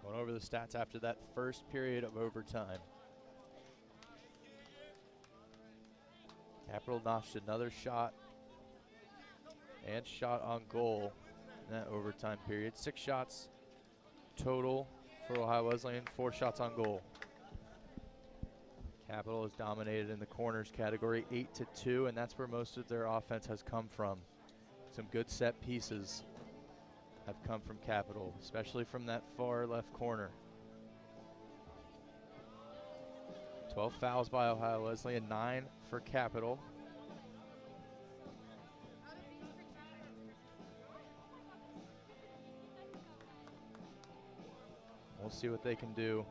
Going over the stats after that first period of overtime. Capital notched another shot and shot on goal in that overtime period. 6 shots total for Ohio Wesleyan, 4 shots on goal. Capital has dominated in the corners category 8-2, and that's where most of their offense has come from. Some good set pieces have come from Capital, especially from that far left corner. 12 fouls by Ohio Wesleyan, 9 for Capital. We'll see what they can do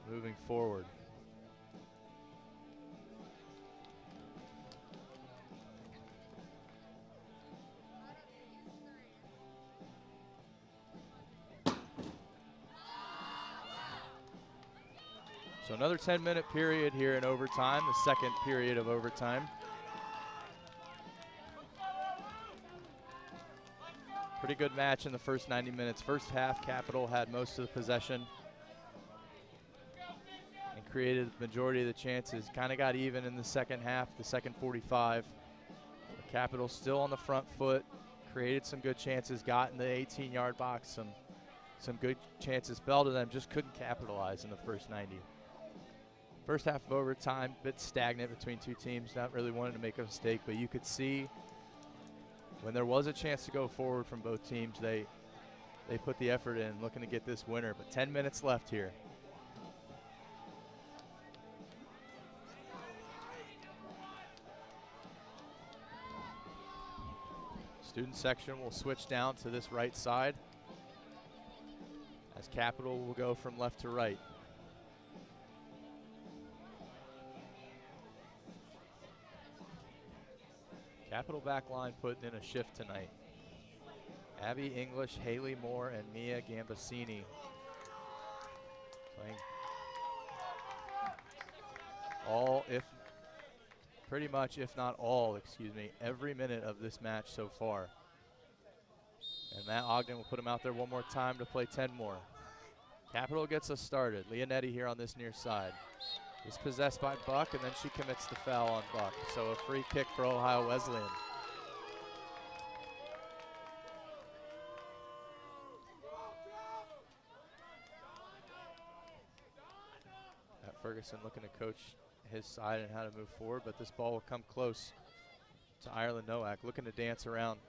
moving forward. So another 10-minute period here in overtime, the second period of overtime. Pretty good match in the first 90 minutes. First half, Capital had most of the possession and created the majority of the chances. Kind of got even in the second half, the second 45. Capital still on the front foot, created some good chances, got in the 18-yard box, some good chances fell to them, just couldn't capitalize in the first 90. First half of overtime, a bit stagnant between two teams, not really wanting to make a mistake, but you could see when there was a chance to go forward from both teams, they put the effort in, looking to get this winner, but 10 minutes left here. Student section will switch down to this right side as Capital will go from left to right. Capital back line putting in a shift tonight. Abby English, Haley Moore, and Mia Gambasini playing pretty much, if not all, every minute of this match so far. And Matt Ogden will put him out there one more time to play 10 more. Capital gets us started. Leonetti here on this near side. Is possessed by Buck, and then she commits the foul on Buck. So a free kick for Ohio Wesleyan. Matt Ferguson looking to coach his side and how to move forward, but this ball will come close to Ireland Nowak, looking to dance around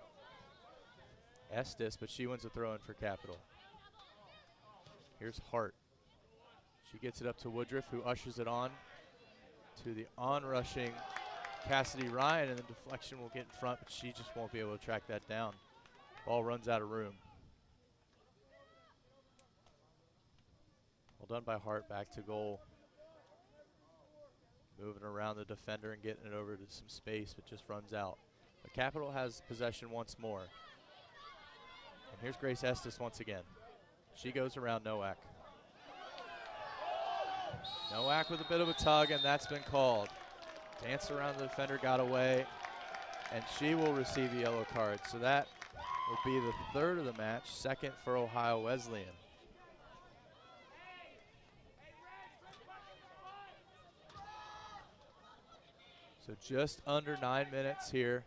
Estes, but she wins a throw in for Capital. Here's Hart. She gets it up to Woodruff, who ushers it on to the onrushing Cassidy Ryan, and the deflection will get in front, but she just won't be able to track that down. Ball runs out of room. Well done by Hart, back to goal. Moving around the defender and getting it over to some space, but just runs out. But Capital has possession once more. And here's Grace Estes once again. She goes around Nowak. Nowak with a bit of a tug, and that's been called. Danced around the defender, got away, and she will receive the yellow card. So that will be the third of the match, second for Ohio Wesleyan. So just under 9 minutes here.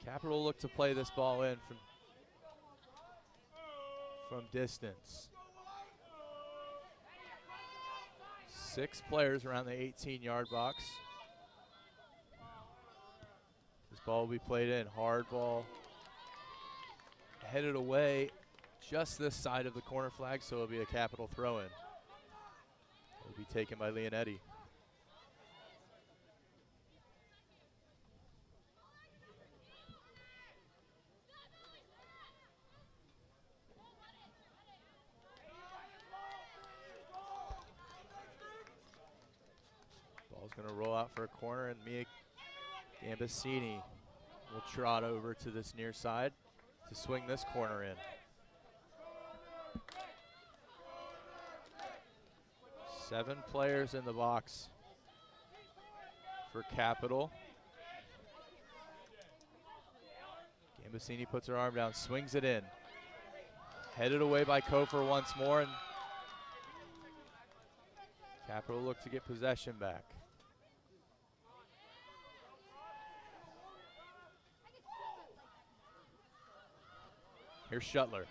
Capital look to play this ball in from distance. 6 players around the 18-yard box. This ball will be played in, hard ball. Headed away just this side of the corner flag, so it'll be a Capital throw-in. Will be taken by Leonetti. Ball's going to roll out for a corner, and Mia Gambasini will trot over to this near side to swing this corner in. 7 players in the box for Capital. Gambasini puts her arm down, swings it in. Headed away by Kofer once more, and Capital look to get possession back. Here's Shuttler.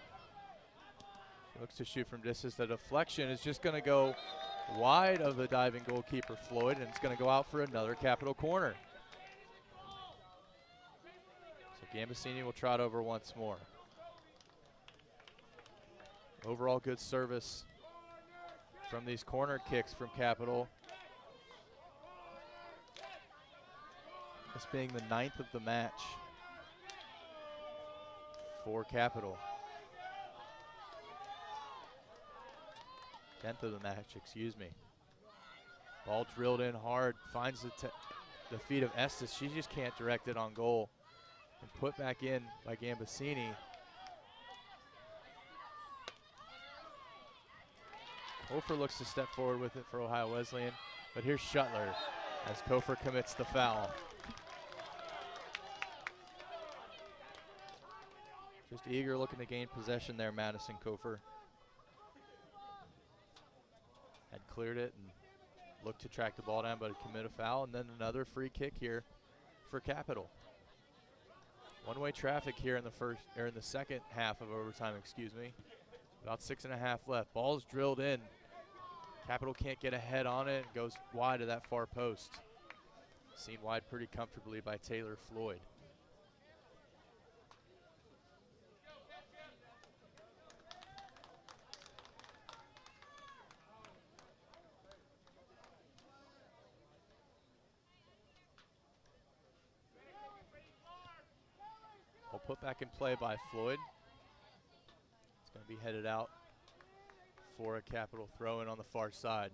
She looks to shoot from distance. The deflection is just going to go wide of the diving goalkeeper Floyd, and it's going to go out for another Capital corner. So Gambasini will trot over once more. Overall good service from these corner kicks from Capital. This being the 9th of the match for Capital. 10th of the match, excuse me. Ball drilled in hard, finds the feet of Estes. She just can't direct it on goal. And put back in by Gambasini. Kofer looks to step forward with it for Ohio Wesleyan, but here's Shuttler as Kofer commits the foul. Just eager looking to gain possession there, Madison Kofer. Had cleared it and looked to track the ball down, but commit a foul. And then another free kick here for Capital. One-way traffic here in the second half of overtime, excuse me. About 6.5 left. Ball's drilled in. Capital can't get ahead on it. Goes wide of that far post. Seen wide pretty comfortably by Taylor Floyd. Ball put back in play by Floyd. It's going to be headed out for a Capital throw-in on the far side.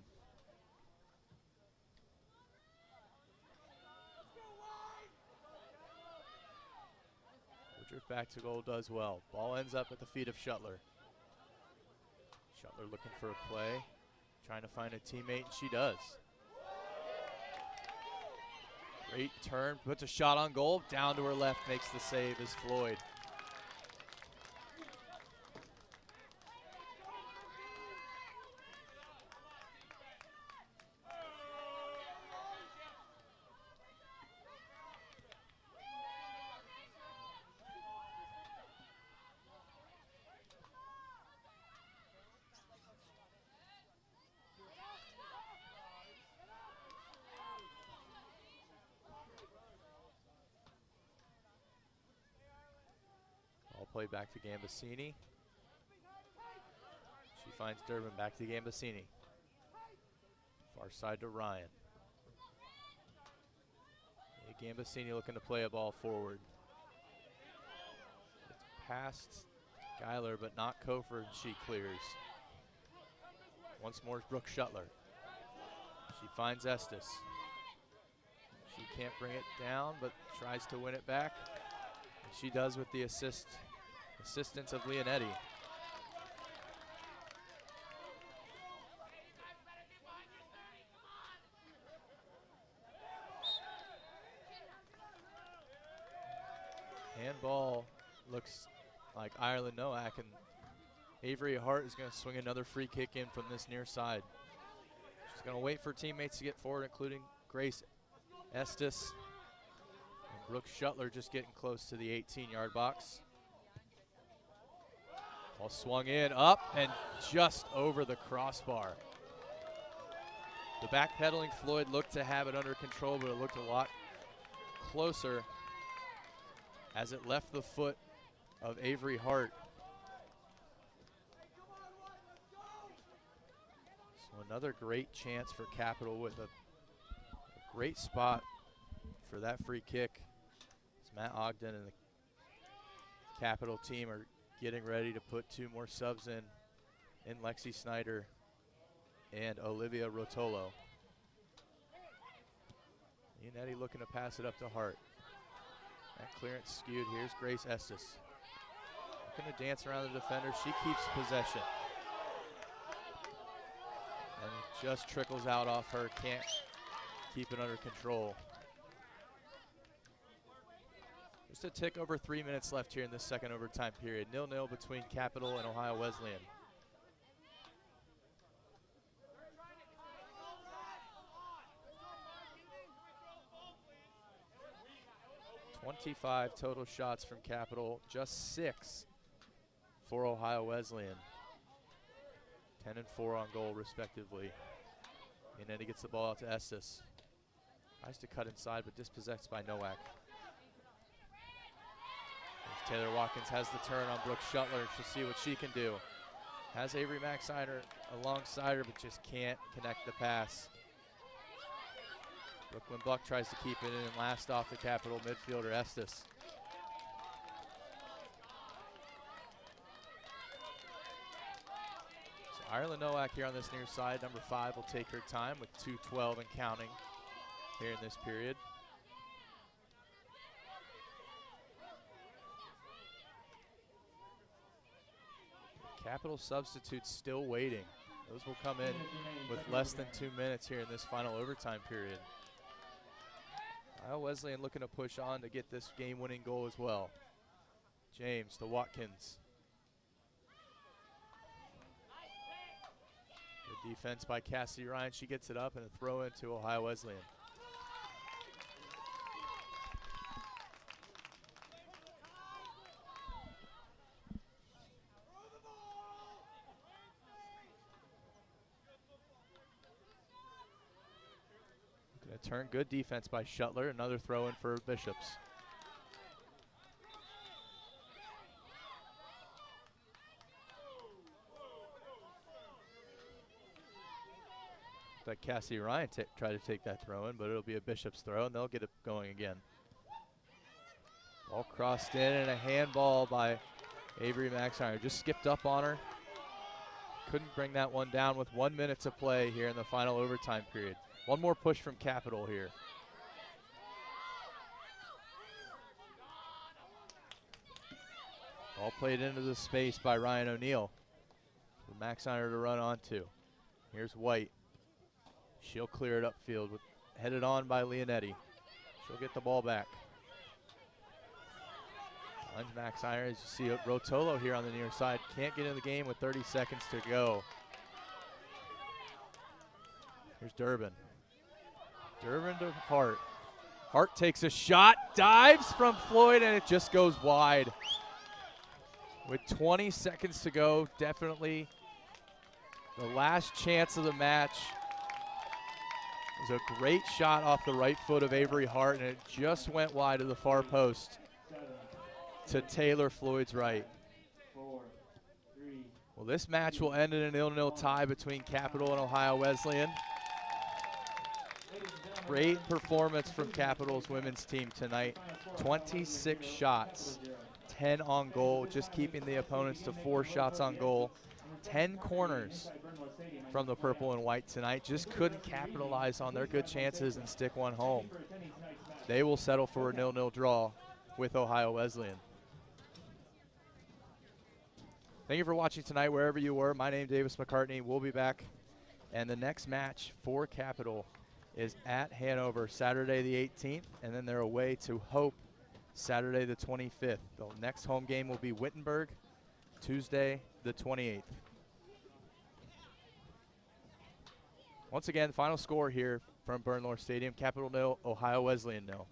Woodruff back to goal does well. Ball ends up at the feet of Shuttler. Shuttler looking for a play, trying to find a teammate, and she does. Great turn, puts a shot on goal, down to her left, makes the save is Floyd. Play back to Gambasini. She finds Durbin, back to Gambasini. Far side to Ryan. Gambasini looking to play a ball forward. It's past Geiler, but not Kofer, and she clears. Once more is Brooke Shuttler. She finds Estes. She can't bring it down, but tries to win it back. And she does with the assistance of Leonetti. Handball looks like Ireland Nowak, and Avery Hart is going to swing another free kick in from this near side. She's going to wait for teammates to get forward, including Grace Estes. And Brooke Shuttler just getting close to the 18-yard box. Ball swung in, up, and just over the crossbar. The backpedaling Floyd looked to have it under control, but it looked a lot closer as it left the foot of Avery Hart. So another great chance for Capital with a great spot for that free kick. As Matt Ogden and the Capital team are getting ready to put two more subs in Lexi Snyder and Olivia Rotolo. Leonetti looking to pass it up to Hart. That clearance skewed. Here's Grace Estes. Looking to dance around the defender. She keeps possession. And it just trickles out off her. Can't keep it under control. Just a tick over 3 minutes left here in this second overtime period. 0-0 between Capital and Ohio Wesleyan. .25 total shots from Capital, just 6 for Ohio Wesleyan. 10 and 4 on goal, respectively. And then he gets the ball out to Estes. Tries to cut inside, but dispossessed by Nowak. Taylor Watkins has the turn on Brooke Shuttler. She'll see what she can do. Has Avery Maxiner alongside her, but just can't connect the pass. Brooklyn Buck tries to keep it in, and last off the Capital midfielder Estes. So Ireland Nowak here on this near side. Number 5 will take her time with 2:12 and counting here in this period. Capital substitutes still waiting. Those will come in with less than 2 minutes here in this final overtime period. Ohio Wesleyan looking to push on to get this game-winning goal as well. James to Watkins. Good defense by Cassidy Ryan. She gets it up and a throw into Ohio Wesleyan. A turn, good defense by Shuttler. Another throw in for Bishops. That Cassie Ryan tried to take that throw in, but it'll be a Bishop's throw, and they'll get it going again. Ball crossed in, and a handball by Avery Maxiron. Just skipped up on her. Couldn't bring that one down with 1 minute to play here in the final overtime period. One more push from Capital here. Ball played into the space by Ryan O'Neill. For Maxiron to run onto. Here's White. She'll clear it upfield, headed on by Leonetti. She'll get the ball back. Finds Maxiron, as you see Rotolo here on the near side. Can't get in the game with 30 seconds to go. Here's Durbin. Durbin to Hart. Hart takes a shot, dives from Floyd, and it just goes wide. With 20 seconds to go, definitely the last chance of the match. It was a great shot off the right foot of Avery Hart, and it just went wide to the far post to Taylor Floyd's right. Well, this match will end in an 0-0 tie between Capital and Ohio Wesleyan. Great performance from Capital's women's team tonight. 26 shots, 10 on goal, just keeping the opponents to 4 shots on goal. 10 corners from the purple and white tonight. Just couldn't capitalize on their good chances and stick one home. They will settle for a 0-0 draw with Ohio Wesleyan. Thank you for watching tonight wherever you were. My name is Davis McCartney. We'll be back. And the next match for Capital is at Hanover Saturday the 18th, and then they're away to Hope Saturday the 25th. The next home game will be Wittenberg Tuesday the 28th. Once again, final score here from Bernlohr Stadium. Capital 0, Ohio Wesleyan 0.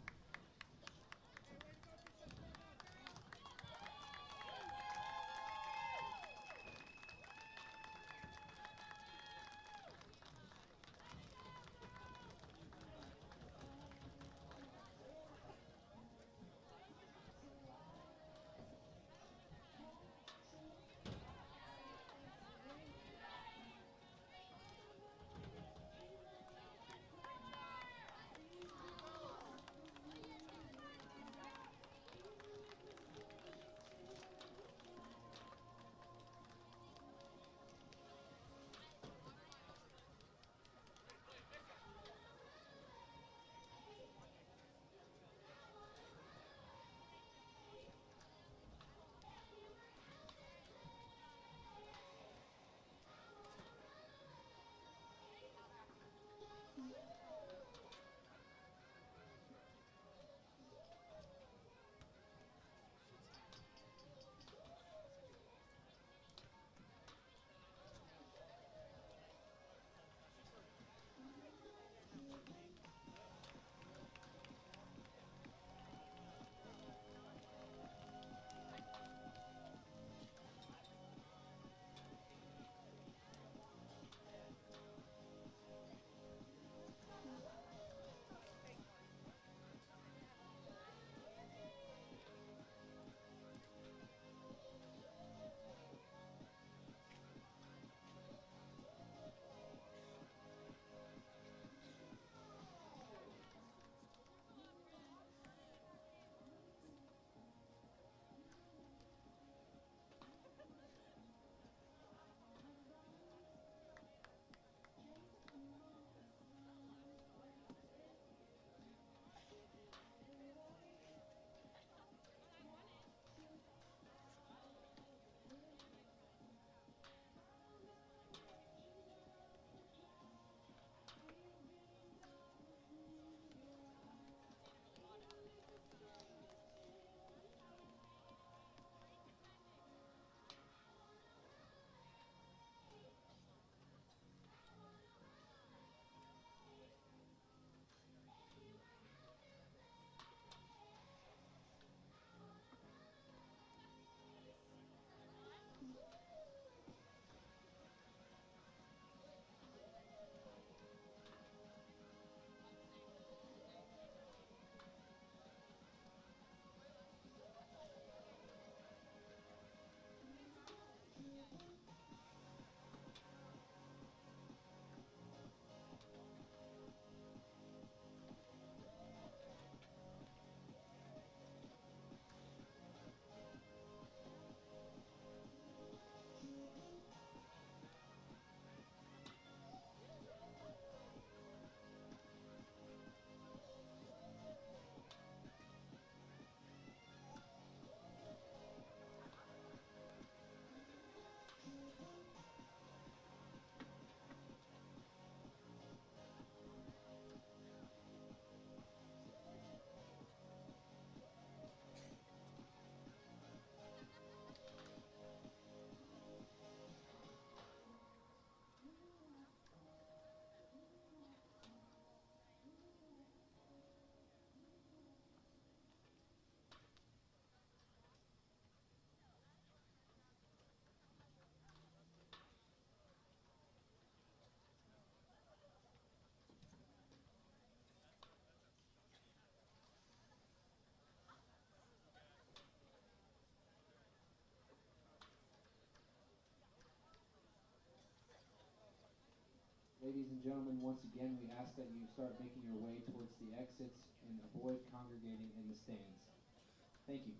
Ladies and gentlemen, once again, we ask that you start making your way towards the exits and avoid congregating in the stands. Thank you.